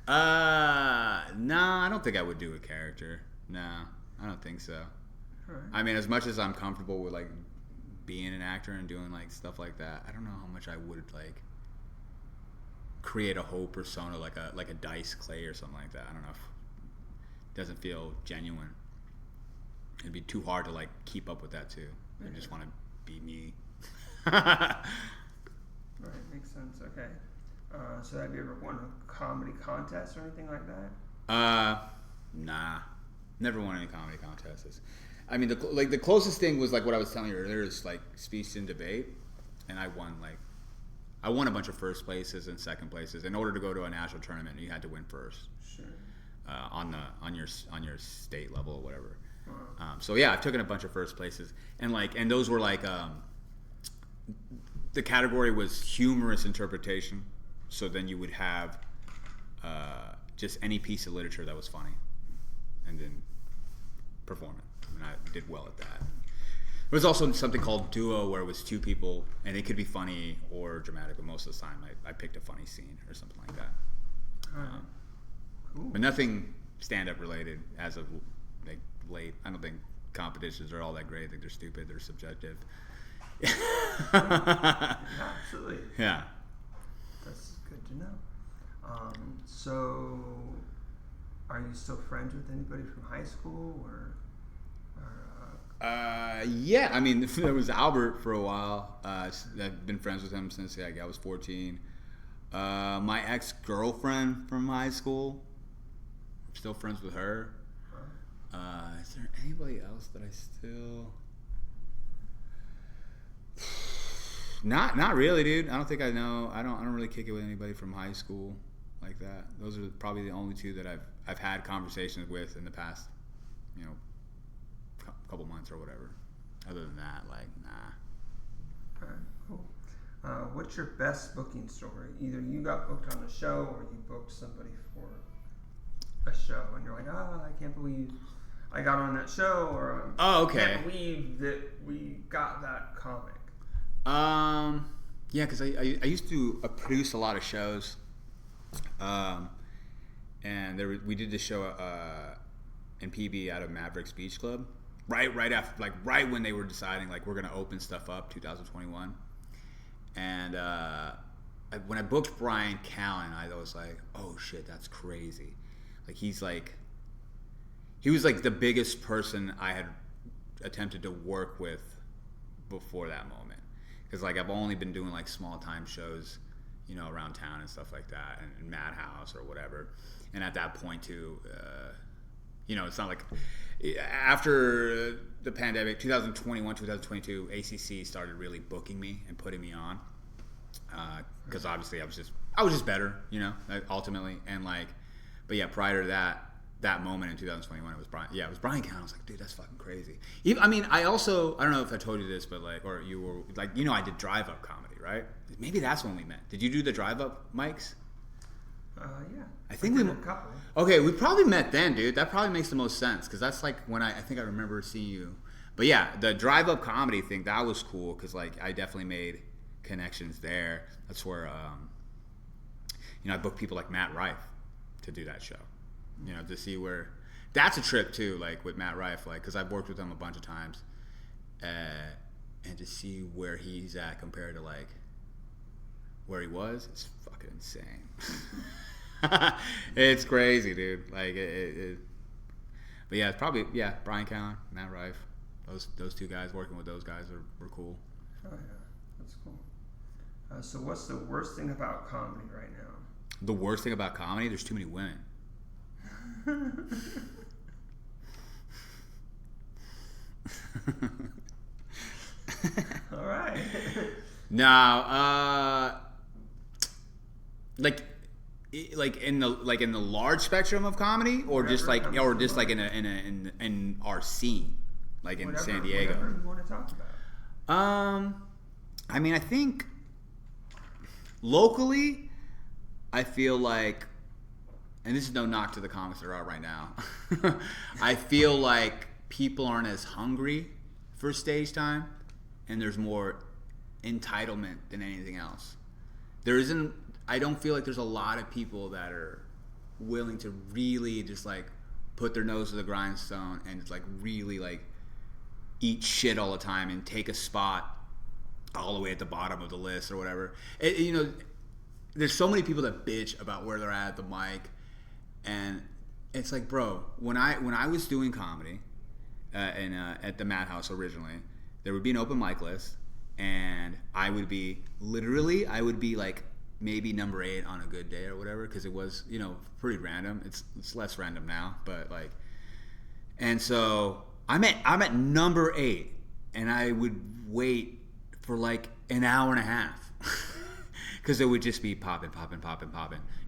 Nah, I don't think I would do a character. No, I don't think so. All right. I mean, as much as I'm comfortable with like being an actor and doing like stuff like that, I don't know how much I would like create a whole persona like a Dice Clay or something like that. I don't know if it doesn't feel genuine. It'd be too hard to like keep up with that too. I just want to be me. Right, makes sense. Okay. So have you ever won a comedy contest or anything like that? Nah, never won any comedy contests. I mean, the closest thing was like what I was telling you earlier is like speech and debate, and I won a bunch of first places and second places. In order to go to a national tournament, you had to win first. Sure. On your state level or whatever. Wow. So yeah, I've taken a bunch of first places, and those were like the category was humorous interpretation. So then you would have just any piece of literature that was funny, and then perform it. And I did well at that. There was also something called duo, where it was 2 people, and it could be funny or dramatic. But most of the time, I picked a funny scene or something like that. Cool. But nothing stand-up related as of like late. I don't think competitions are all that great. I think they're stupid. They're subjective. Absolutely. Yeah. That's good to know. So, are you still friends with anybody from high school, or yeah. I mean, there was Albert for a while. I've been friends with him since I was 14. My ex-girlfriend from high school, I'm still friends with her. Is there anybody else that I still? Not really, dude. I don't think I know. I don't really kick it with anybody from high school like that. Those are probably the only two that I've had conversations with in the past, couple months or whatever. Other than that, like, nah. Alright, cool. What's your best booking story? Either you got booked on a show, or you booked somebody for a show, and you're like, I can't believe I got on that show, or oh, okay. I can't believe that we got that comic. Yeah, because I used to produce a lot of shows, and we did this show in PB out of Mavericks Beach Club, right after, like, right when they were deciding, like, we're gonna open stuff up 2021, and when I booked Brian Callen, I was like, oh shit, that's crazy. Like, he was like the biggest person I had attempted to work with before that moment. Because, like, I've only been doing, like, small time shows, around town and stuff like that, and Madhouse or whatever. And at that point too, it's not like after the pandemic, 2021, 2022, ACC started really booking me and putting me on. Because obviously I was just better, ultimately. And, like, but yeah, prior to that moment in 2021, it was Brian Callen. I was like, dude, that's fucking crazy. I mean, I don't know if I told you this, but, like, or you were like, I did drive up comedy, right? Maybe that's when we met. Did you do the drive up mics? Yeah. I think we did a couple. Okay, we probably met then, dude. That probably makes the most sense, because that's like when I think I remember seeing you. But yeah, the drive up comedy thing, that was cool, because, like, I definitely made connections there. That's where I booked people like Matt Rife to do that show. To see where that's a trip too, like, with Matt Rife, like, because I've worked with him a bunch of times, and to see where he's at compared to, like, where he was, it's fucking insane. It's crazy, dude. Like, but yeah, it's probably Brian Callen, Matt Rife, those two guys. Working with those guys were cool. Oh yeah, that's cool. So what's the worst thing about comedy right now? The worst thing about comedy? There's too many women. All right. Now, like in the large spectrum of comedy, or just like in our scene, like in San Diego. Whatever you want to talk about. I mean, I think locally, I feel like, and this is no knock to the comics that are out right now, I feel like people aren't as hungry for stage time, and there's more entitlement than anything else. I don't feel like there's a lot of people that are willing to really just, like, put their nose to the grindstone and just, like, really, like, eat shit all the time and take a spot all the way at the bottom of the list or whatever. There's so many people that bitch about where they're at the mic, and it's like, bro, when I was doing comedy at the Madhouse originally, there would be an open mic list, and I would be like maybe number 8 on a good day or whatever, because it was, pretty random. It's less random now, but, like, and so I'm at number 8, and I would wait for like an hour and a half. Because it would just be popping. You know what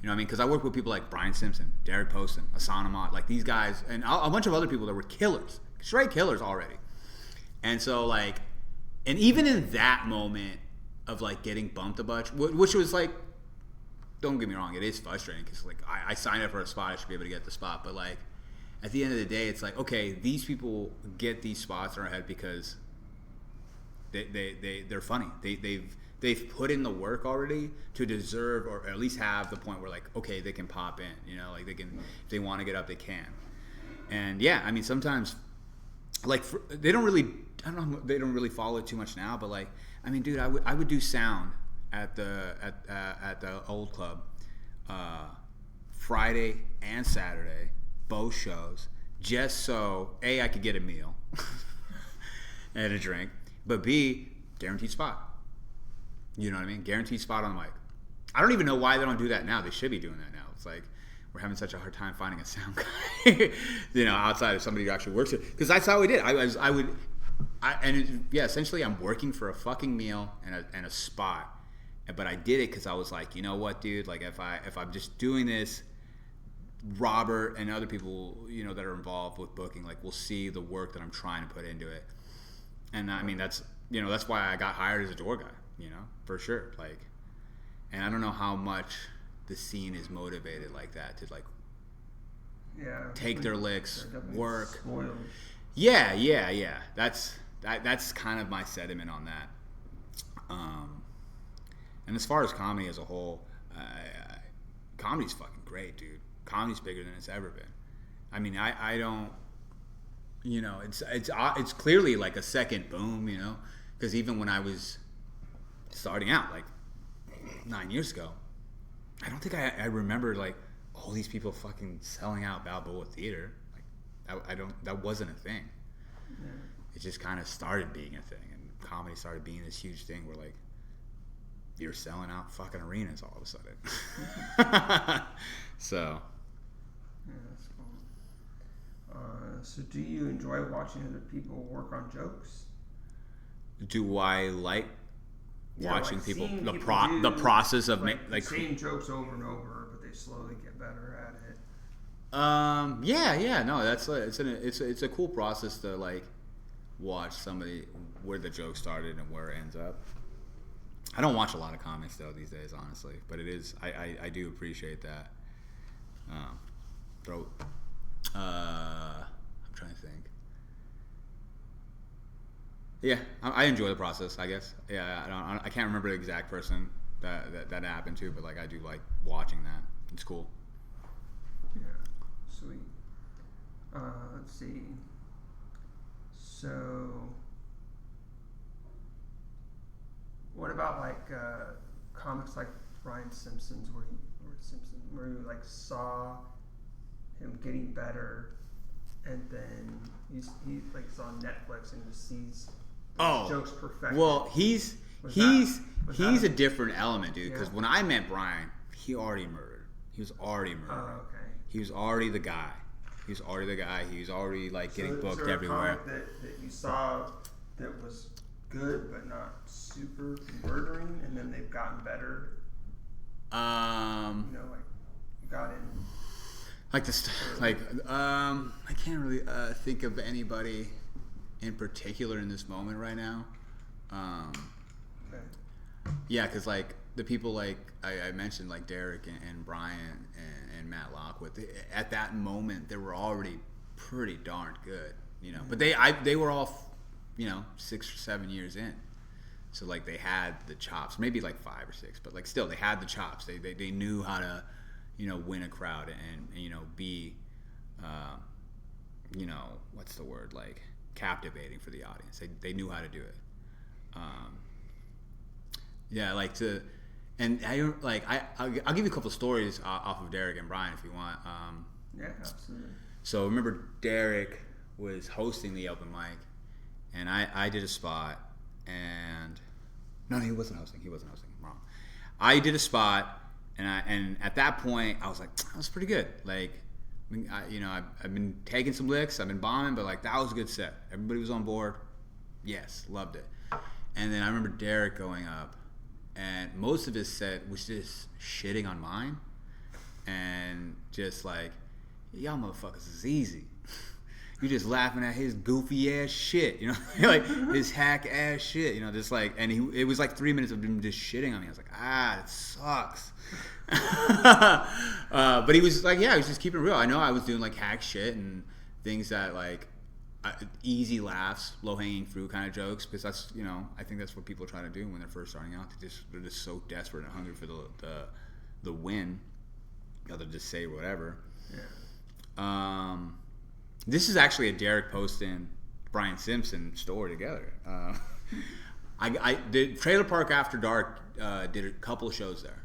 I mean? Because I work with people like Brian Simpson, Derek Poston, Hassan Ahmad, like, these guys, and a bunch of other people that were killers, straight killers already. And so, like, and even in that moment of, like, getting bumped a bunch, which was, like, don't get me wrong, it is frustrating, because, like, I signed up for a spot, I should be able to get the spot, but, like, at the end of the day, it's like, okay, these people get these spots in our head because they're funny. They've put in the work already to deserve, or at least have the point where, like, okay, they can pop in, like, they can, if they want to get up, they can. And yeah, I mean, sometimes like they don't really, I don't know, they don't really follow it too much now, but like, I mean, dude, I would do sound at the old club, Friday and Saturday, both shows, just so A, I could get a meal and a drink, but B, guaranteed spot. You know what I mean? Guaranteed spot on the mic. I don't even know why they don't do that now. They should be doing that now. It's like we're having such a hard time finding a sound guy, you know, outside of somebody who actually works it. Because that's how we did. Essentially, I'm working for a fucking meal and a spot. But I did it because I was like, you know what, dude? Like, if I'm just doing this, Robert and other people, you know, that are involved with booking, like, will see the work that I'm trying to put into it. And I mean, that's why I got hired as a door guy, you know, for sure. Like, and I don't know how much the scene is motivated like that to like, take their licks, work. Spoiled. Yeah. That's kind of my sentiment on that. And as far as comedy as a whole, comedy's fucking great, dude. Comedy's bigger than it's ever been. I mean, I don't, you know, it's clearly like a second boom, you know, because even when I was starting out, like 9 years ago, I don't think I remember like all these people fucking selling out Balboa Theater. Like, that wasn't a thing. Yeah. It just kind of started being a thing, and comedy started being this huge thing where like you're selling out fucking arenas all of a sudden. So. Yeah, that's cool. So do you enjoy watching other people work on jokes? Do I like watching like people the process of like same jokes over and over, but they slowly get better at it? No, that's it's a cool process to like watch somebody where the joke started and where it ends up. I don't watch a lot of comics though these days, honestly, but it is I do appreciate that. I'm trying to think. Yeah, I enjoy the process, I guess. Yeah, I can't remember the exact person that happened to, but like I do like watching that. It's cool. Yeah, sweet. Let's see. So, what about like comics like Brian Simpson's, where you like saw him getting better, and then he like is on Netflix and just sees jokes perfected? Well, he's a different element, dude. Because when I met Brian, he already murdered. He was already murdered. Oh, okay. He was already the guy. He was already like getting booked everywhere. A comic that you saw that was good but not super murdering, and then they've gotten better. You know, like got in. Like this, like I can't really think of anybody in particular in this moment right now. Okay. Yeah, because like the people like I mentioned, like Derek and Brian and Matt Lockwood, at that moment they were already pretty darn good, you know. But they were all, you know, 6 or 7 years in, so like they had the chops, maybe like 5 or 6, but like still they had the chops. They knew how to, you know, win a crowd and you know be, you know, what's the word, like captivating for the audience. They knew how to do it. Yeah, like to. And I'll give you a couple of stories off of Derek and Brian if you want. Yeah, absolutely. So remember, Derek was hosting the open mic, and I did a spot, and no, he wasn't hosting. I'm wrong. I did a spot, and at that point I was like, that was pretty good. Like, I mean, I've been taking some licks, I've been bombing, but like that was a good set. Everybody was on board. Yes, loved it. And then I remember Derek going up. And most of his set was just shitting on mine, and just like, y'all motherfuckers is easy. You just laughing at his goofy ass shit, you know, like his hack ass shit, you know, just like, and it was like 3 minutes of him just shitting on me. I was like, that sucks. But he was like, he was just keeping it real. I know I was doing like hack shit and things that like, easy laughs, low-hanging fruit kind of jokes, because that's, you know, I think that's what people try to do when they're first starting out. They're just so desperate and hungry for the win, they'll just say whatever. Yeah. This is actually a Derek posting Brian Simpson store together. I did Trailer Park After Dark. Did a couple of shows there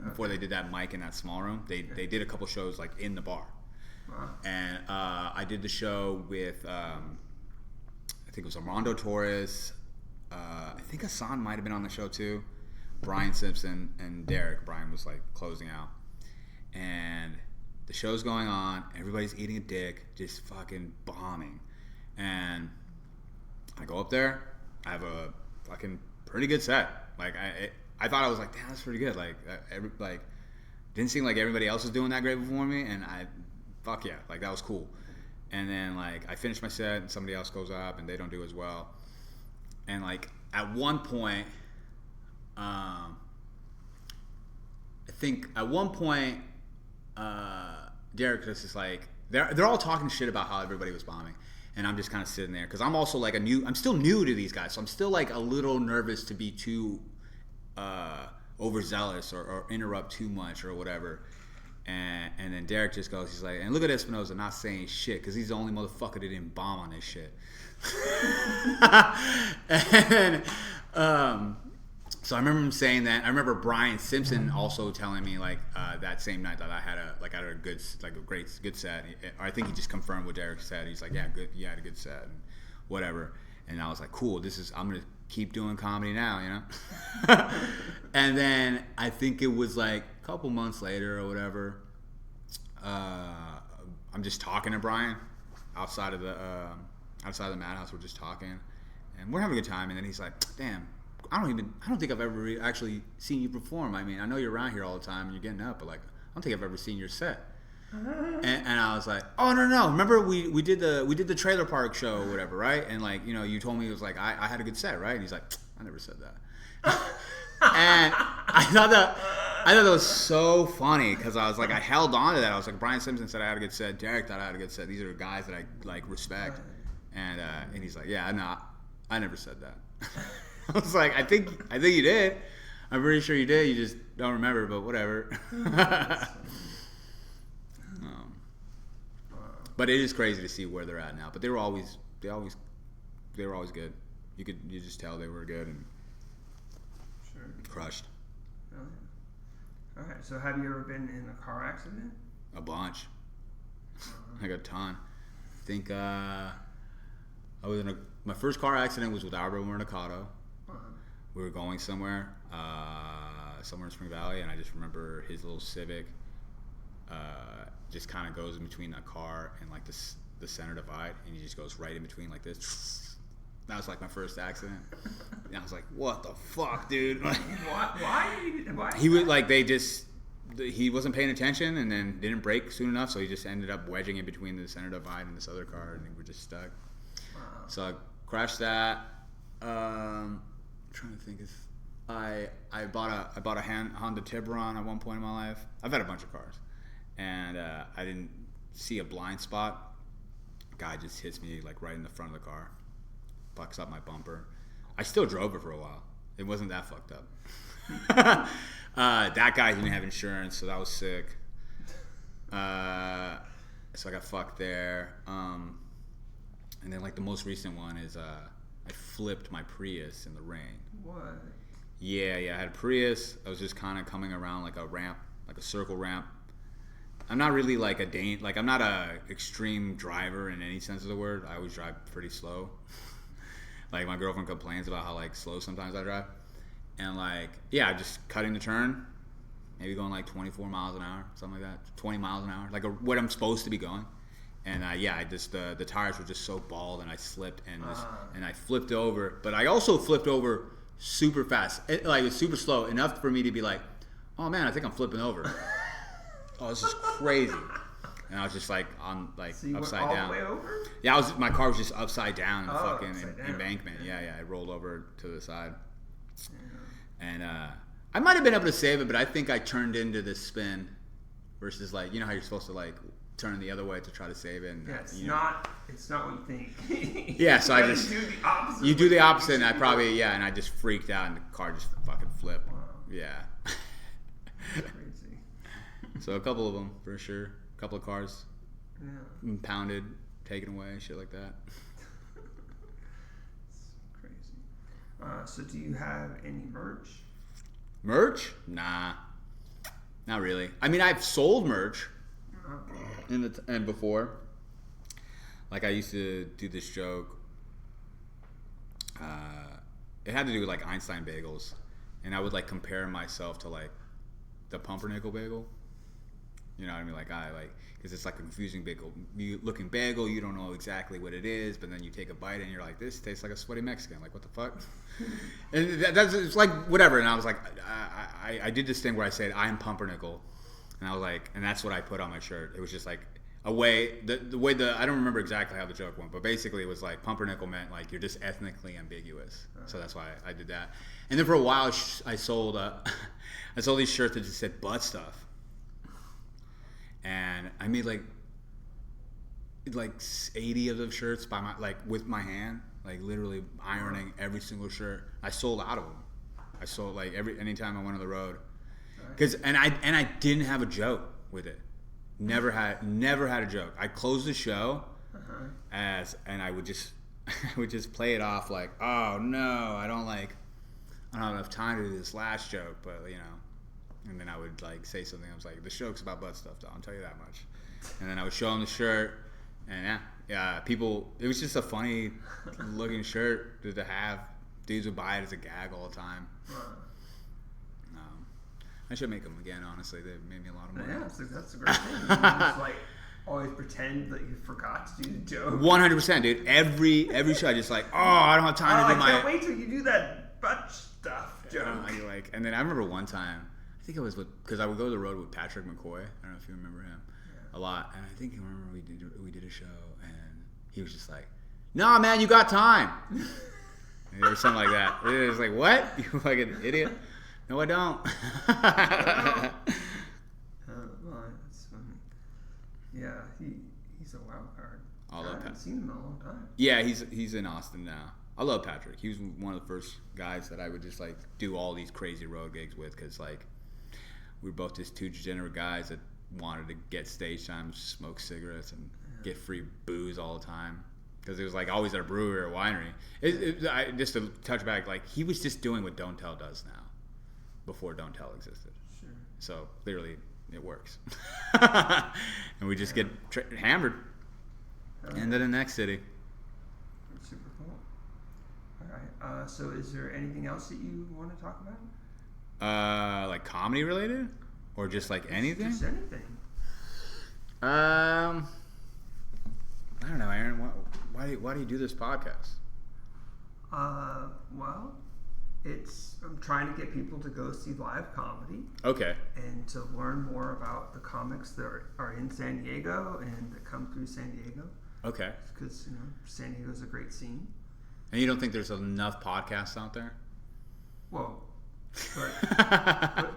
before they did that mic in that small room. They did a couple shows like in the bar, and I did the show with I think it was Armando Torres. I think Hassan might have been on the show too. Brian Simpson and Derek. Brian was like closing out, and the show's going on. Everybody's eating a dick, just fucking bombing, and I go up there. I have a fucking pretty good set. Like I thought I was like, damn, that's pretty good. Like didn't seem like everybody else was doing that great before me, and fuck yeah, like that was cool. And then like I finish my set, and somebody else goes up, and they don't do as well. And like at one point, I think at one point, Derek just is like, they're all talking shit about how everybody was bombing, and I'm just kind of sitting there because I'm also like I'm still new to these guys, so I'm still like a little nervous to be too overzealous or interrupt too much or whatever. And then Derek just goes, he's like, and look at Espinosa not saying shit because he's the only motherfucker that didn't bomb on this shit. And so I remember him saying that. I remember Brian Simpson also telling me like that same night that I had a good set. Or I think he just confirmed what Derek said. He's like, yeah, good, you had a good set and whatever. And I was like, cool. I'm gonna keep doing comedy now, you know. And then I think it was like a couple months later or whatever. I'm just talking to Brian outside of the Madhouse. We're just talking, and we're having a good time. And then he's like, damn. I don't think I've ever actually seen you perform. I mean, I know you're around here all the time and you're getting up, but like, I don't think I've ever seen your set. And I was like, oh no. Remember we did the Trailer Park show or whatever, right? And like, you know, you told me it was like I had a good set, right? And he's like, I never said that. And I thought that was so funny because I was like, I held on to that. I was like, Brian Simpson said I had a good set. Derek thought I had a good set. These are guys that I like respect. And he's like, yeah, no, I never said that. I was like, I think you did. I'm pretty sure you did. You just don't remember, but whatever. But it is crazy to see where they're at now. But they were always good. You just tell they were good and crushed. Oh, yeah. All right. So have you ever been in a car accident? A bunch. I got a ton. I think I was my first car accident was with Alberto Mercado. We were going somewhere in Spring Valley, and I just remember his little Civic just kind of goes in between the car and like the center divide, and he just goes right in between like this. That was like my first accident, and I was like, "What the fuck, dude?" Like, why? He was like, he wasn't paying attention, and then didn't brake soon enough, so he just ended up wedging in between the center divide and this other car, and we were just stuck. Wow. So I crashed that. I'm trying to think if I bought a Honda Tiburon at one point in my life. I've had a bunch of cars, and I didn't see a blind spot. A guy just hits me like right in the front of the car, fucks up my bumper. I still drove it for a while. It wasn't that fucked up. That guy didn't have insurance, so that was sick. So I got fucked there. And then like the most recent one is I flipped my Prius in the rain. What? Yeah, I had a Prius. I was just kind of coming around like a ramp, like a circle ramp. I'm not really like I'm not a extreme driver in any sense of the word. I always drive pretty slow. Like my girlfriend complains about how like slow sometimes I drive. And like, yeah, just cutting the turn, maybe going like 24 miles an hour, something like that, 20 miles an hour, like what I'm supposed to be going. And I just the tires were just so bald, and I slipped and I flipped over. But I also flipped over super fast, it was super slow, enough for me to be like, oh man, I think I'm flipping over. Oh, this is crazy. And I was just like on like so you upside went down. All the way over? Yeah, my car was just upside down in the fucking down. embankment. Yeah, I rolled over to the side. Yeah. And I might have been able to save it, but I think I turned into this spin versus like, you know how you're supposed to like turn the other way to try to save it. And, yeah, it's not what you think. Yeah, so I just do the opposite. You do the opposite, and I probably and I just freaked out, and the car just fucking flipped. Wow. Yeah. Crazy. So a couple of them for sure. A couple of cars. Yeah. Impounded, taken away, shit like that. So do you have any merch? Merch? Nah, not really. I mean, I've sold merch and before. Like I used to do this joke. It had to do with like Einstein bagels, and I would like compare myself to like the pumpernickel bagel. You know what I mean? Like because it's like a confusing bagel. Looking bagel, you don't know exactly what it is, but then you take a bite and you're like, this tastes like a sweaty Mexican. Like, what the fuck? And it's like whatever. And I was like, I did this thing where I said I'm pumpernickel, and I was like, and that's what I put on my shirt. It was just like a way the way I don't remember exactly how the joke went, but basically it was like pumpernickel meant like you're just ethnically ambiguous. So that's why I did that. And then for a while I sold these shirts that just said butt stuff. And I made like 80 of those shirts with my hand, like literally ironing every single shirt. I sold out of them. I sold like anytime I went on the road, and I didn't have a joke with it. Never had a joke. I closed the show and I would just play it off like, oh no, I don't have enough time to do this last joke, but you know. And then I would like say something. I was like, "The joke's about butt stuff, though. I'll tell you that much." And then I would show them the shirt, and people. It was just a funny looking shirt to have. Dudes would buy it as a gag all the time. I should make them again. Honestly, they made me a lot of money. Yeah, that's a great thing. You just like always pretend that you forgot to do the joke. 100%, dude. Every show, I just like, I don't have time to do I can't wait till you do that butt stuff joke. And then I remember one time. I think it was because I would go to the road with Patrick McCoy. I don't know if you remember him a lot. And I think I remember we did a show, and he was just like, "Nah, man, you got time." And or something like that. It was like, "What? You like an idiot?" No, I don't. Well, that's funny. Yeah, he's a wild card. I haven't seen him in a long time. Yeah, he's in Austin now. I love Patrick. He was one of the first guys that I would just like do all these crazy road gigs with, because like. We were both just two degenerate guys that wanted to get stage time, smoke cigarettes, and get free booze all the time. Because it was like always at a brewery or a winery. Just to touch back, like he was just doing what Don't Tell does now, before Don't Tell existed. Sure. So clearly it works. And we just get hammered. And then the next city. That's super cool. All right. So is there anything else that you want to talk about? Like comedy related, or just like anything? Just anything. I don't know, Aaron. Why do you do this podcast? Well, I'm trying to get people to go see live comedy. Okay. And to learn more about the comics that are in San Diego and that come through San Diego. Okay. Because San Diego's a great scene. And you don't think there's enough podcasts out there? Well.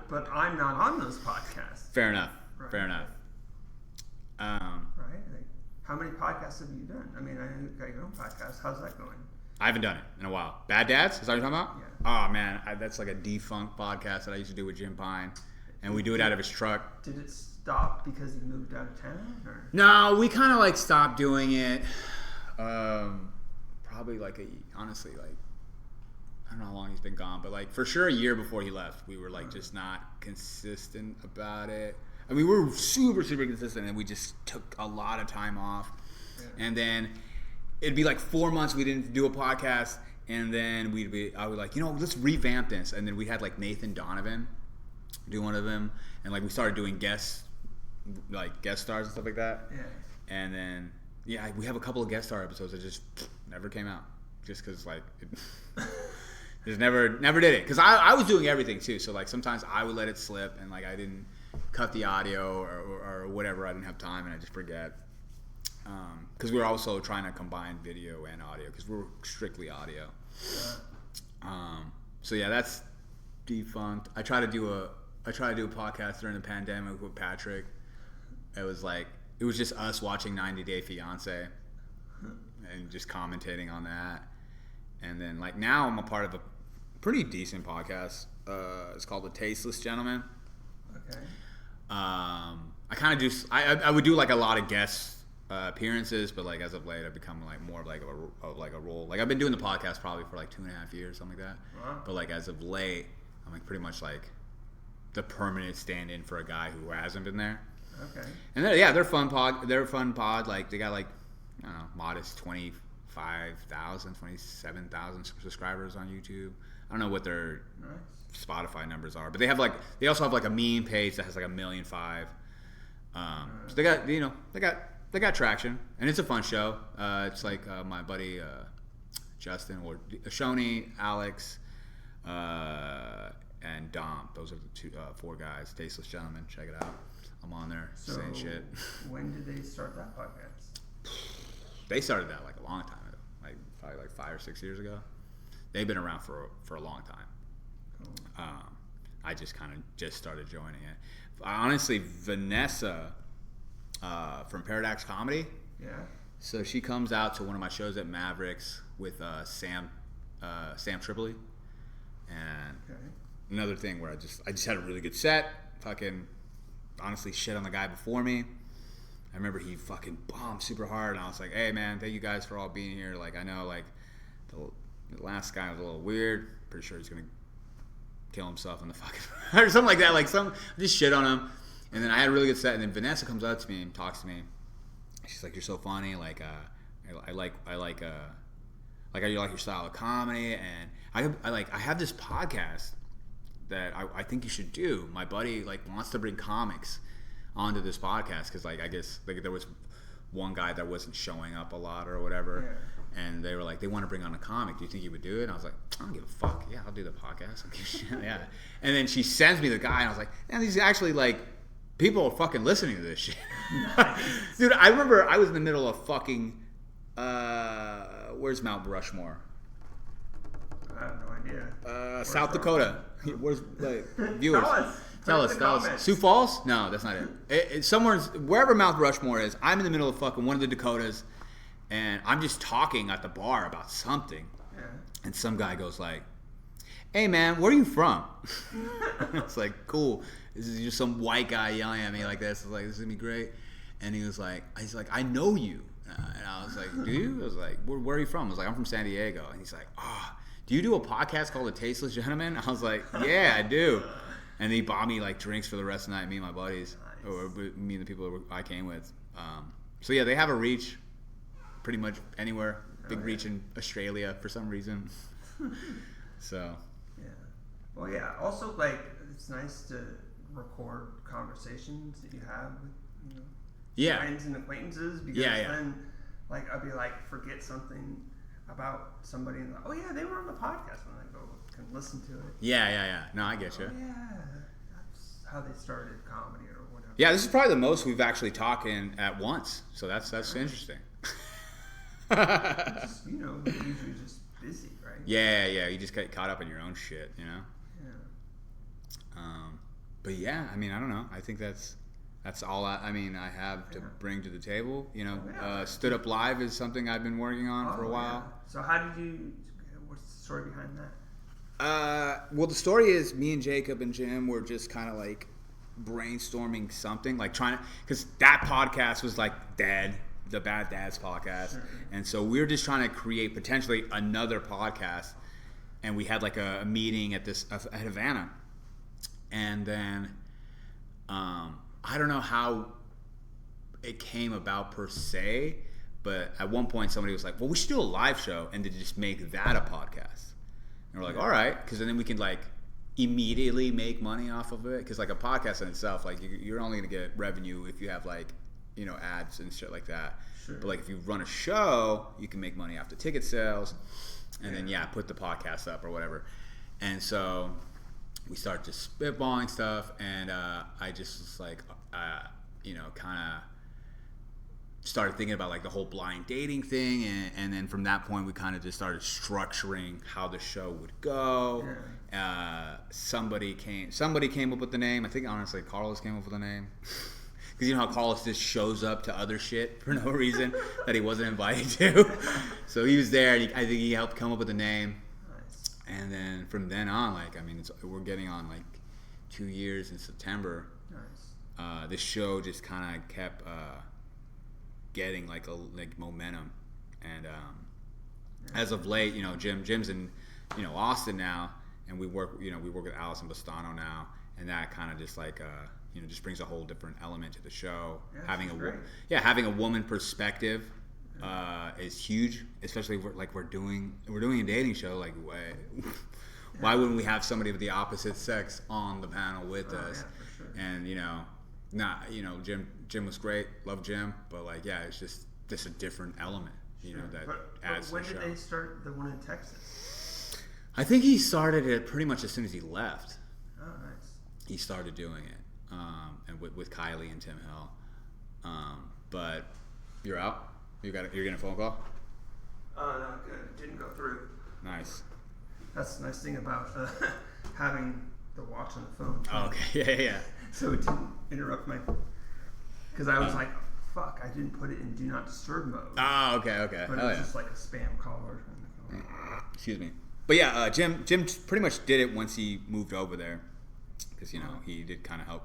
But I'm not on those podcasts. Fair enough. Right. Fair enough. Right? Like, how many podcasts have you done? I mean, I know you've got your own podcast. How's that going? I haven't done it in a while. Bad Dads? Is that what you're talking about? Yeah. Oh, man. That's like a defunct podcast that I used to do with Jim Pine. And we do it out of his truck. Did it stop because he moved out of town? Or? No, we kind of like stopped doing it. Probably honestly, I don't know how long he's been gone, but like for sure a year before he left, we were like just not consistent about it. I mean, we were super, super consistent, and we just took a lot of time off. Yeah. And then it'd be like 4 months we didn't do a podcast, and then I was like, let's revamp this. And then we had like Nathan Donovan do one of them, and like we started doing guest stars and stuff like that. Yeah. And then we have a couple of guest star episodes that just never came out, just because like. Just never did it, because I was doing everything too. So like sometimes I would let it slip, and like I didn't cut the audio or whatever. I didn't have time, and I just forget. Because we were also trying to combine video and audio, because we were strictly audio. So yeah, that's defunct. I tried to do a podcast during the pandemic with Patrick. It was just us watching 90 Day Fiance and just commentating on that. And then like now I'm a part of a pretty decent podcast. It's called The Tasteless Gentleman. Okay. I kind of do. I would do like a lot of guest appearances, but like as of late, I've become like more of like a role. Like I've been doing the podcast probably for like 2.5 years, something like that. Wow. But like as of late, I'm like pretty much like the permanent stand-in for a guy who hasn't been there. Okay. And they're fun pod. They're a fun pod. Like they got like I don't know, modest 25,000, 27,000 subscribers on YouTube. I don't know what their Spotify numbers are, but they also have like a meme page that has like 1.5 million. So they got traction, and it's a fun show. It's like my buddy Justin or Shoni, Alex, and Dom. Those are the 4 guys. Tasteless Gentlemen. Check it out. I'm on there saying shit. When did they start that podcast? They started that like a long time ago, like probably like 5 or 6 years ago. They've been around for a long time. Cool. I just kind of just started joining it. Honestly, Vanessa from Paradox Comedy. Yeah. So she comes out to one of my shows at Mavericks with Sam Tripoli, and another thing where I just had a really good set. Fucking honestly shit on the guy before me. I remember he fucking bombed super hard, and I was like, "Hey man, thank you guys for all being here. Like I know like the last guy was a little weird. Pretty sure he's gonna kill himself in the fucking or something like that. Like just shit on him." And then I had a really good set, and then Vanessa comes up to me and talks to me. She's like, "You're so funny. Like I like you like your style of comedy, and I have this podcast that I think you should do. My buddy like wants to bring comics onto this podcast because like I guess like there was one guy that wasn't showing up a lot or whatever, and they were like they want to bring on a comic. Do you think you would do it?" And I was like, "I don't give a fuck. Yeah, I'll do the podcast. Yeah." And then she sends me the guy, and I was like, "Man, these actually like people are fucking listening to this shit." Dude, I remember I was in the middle of fucking where's Mount Rushmore? I have no idea. South Dakota. Where's like viewers? Tell us. Sioux Falls? No, that's not it. It's somewhere, wherever Mount Rushmore is. I'm in the middle of fucking one of the Dakotas, and I'm just talking at the bar about something, and some guy goes like, "Hey man, where are you from?" It's like, cool. This is just some white guy yelling at me like this. I was like, this is gonna be great. And he's like, "I know you." And I was like, "Do you?" I was like, where are you from? I was like, "I'm from San Diego." And he's like, "Do you do a podcast called The Tasteless Gentleman?" I was like, "Yeah, I do." And he bought me like drinks for the rest of the night, me and my buddies, or me and the people I came with. So yeah, they have a reach pretty much anywhere. Big reach in Australia for some reason. So. Yeah. Well, yeah. Also, like, it's nice to record conversations that you have with friends and acquaintances because then, like, I'll be like, forget something about somebody and like, oh yeah, they were on the podcast, and I go can listen to it. Yeah. No, I get you. Oh, yeah, that's how they started comedy or whatever. Yeah, this is probably the most we've actually talked in at once, so that's interesting. Just, you're usually just busy, right? Yeah, you just get caught up in your own shit, you know. Yeah. But yeah, I mean, I don't know. I think that's all I have to bring to the table. You know, Stood Up Live is something I've been working on for a while. Yeah. So how did you? What's the story behind that? Well, the story is me and Jacob and Jim were just kind of like brainstorming something, like trying to, because that podcast was like dead, the Bad Dads podcast, and so we were just trying to create potentially another podcast, and we had like a meeting at Havana, and then I don't know how it came about per se, but at one point somebody was like, well, we should do a live show and then just make that a podcast. And we're like, all right, because then we can like immediately make money off of it. Because like a podcast in itself, like you're only going to get revenue if you have like, ads and shit like that. Sure. But like if you run a show, you can make money off the ticket sales and then put the podcast up or whatever. And so we started just spitballing stuff, and I just was like, kind of started thinking about like the whole blind dating thing, and then from that point we kind of just started structuring how the show would go. Somebody came up with the name. I think honestly Carlos came up with the name. Because you know how Carlos just shows up to other shit for no reason that he wasn't invited to. So he was there, and I think he helped come up with the name. And then from then on, like, I mean, we're getting on like 2 years in September. Nice. This show just kind of kept getting like momentum. And as of late, Jim's in Austin now, and we work with Allison Bastano now, and that kind of just like just brings a whole different element to the show. Yeah, Having a woman perspective is huge, especially if we're doing a dating show. Like, why wouldn't we have somebody of the opposite sex on the panel with us? Yeah, for sure. And Jim was great, love Jim, but like it's just a different element, that adds to the show. When did they start the one in Texas? I think he started it pretty much as soon as he left. Oh, nice. He started doing it, and with Kylie and Tim Hill. But you're out. You're getting a phone call. Oh, no, good. Didn't go through. Nice. That's the nice thing about having the watch on the phone. Oh, okay. Yeah. So it didn't interrupt because I was like, fuck, I didn't put it in do not disturb mode. Oh, okay. But it was just like a spam caller. Excuse me. But yeah, Jim pretty much did it once he moved over there, because he did kind of help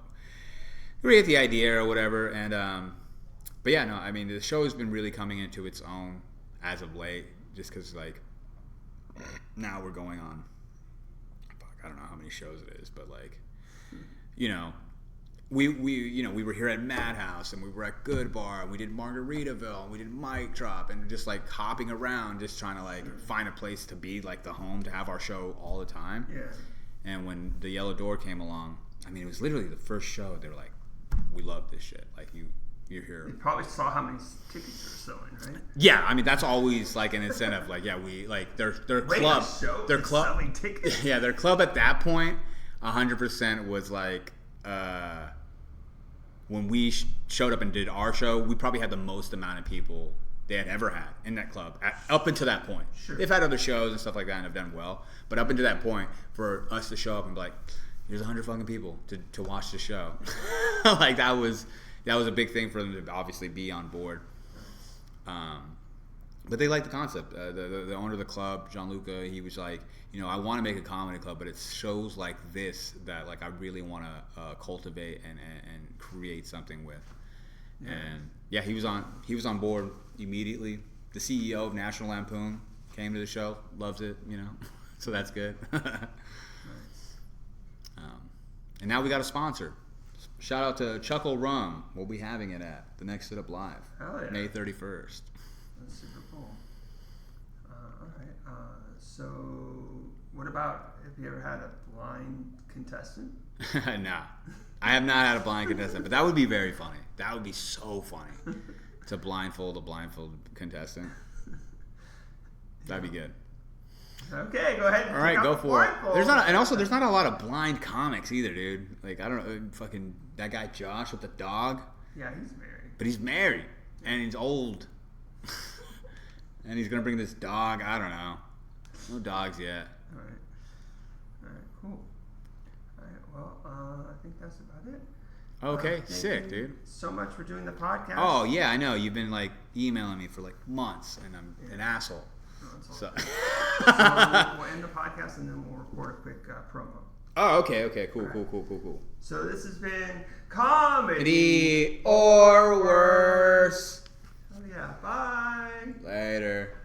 create the idea or whatever. And but yeah, no, I mean the show has been really coming into its own as of late, just because like now we're going on. Fuck, I don't know how many shows it is, but like we were here at Madhouse, and we were at Good Bar, and we did Margaritaville, and we did Mic Drop, and just like hopping around, just trying to like find a place to be like the home to have our show all the time. Yeah. And when the Yellow Door came along, I mean, it was literally the first show. They were like, "We love this shit. Like you're here." You probably saw how many tickets they're selling, right? Yeah, I mean that's always like an incentive. Like we like their club, their club, selling tickets. Yeah, their club at that point, 100% was like. When we showed up and did our show, we probably had the most amount of people they had ever had in that club up until that point. Sure. They've had other shows and stuff like that and have done well, but up until that point, for us to show up and be like, "Here's 100 fucking people to watch the show," like that was a big thing for them to obviously be on board. But they liked the concept. The owner of the club, Gianluca, he was like, I want to make a comedy club, but it's shows like this that like I really want to cultivate and create something with. Yeah. And yeah, he was on board immediately. The CEO of National Lampoon came to the show, loves it, so that's good. Nice. And now we got a sponsor. Shout out to Chuckle Rum. We'll be having it at the next Sit Up Live, May 31st. That's super cool. All right. So, what about, have you ever had a blind contestant? Nah. I have not had a blind contestant, but that would be very funny. That would be so funny. To blindfold a blindfold contestant. That'd be good. Okay, go ahead. All right, go for it. There's not a lot of blind comics either, dude. Like, I don't know, fucking that guy Josh with the dog. Yeah, he's married. But he's married, and he's old. And he's gonna bring this dog. I don't know. No dogs yet. All right, cool. All right, well, I think that's about it. Okay, sick, dude. So much for doing the podcast. Oh yeah, I know. You've been like emailing me for like months, and I'm an asshole. No, so we'll end the podcast and then we'll record a quick promo. Oh, okay. Cool. So this has been Comedy or Worse. Oh yeah, bye. Later.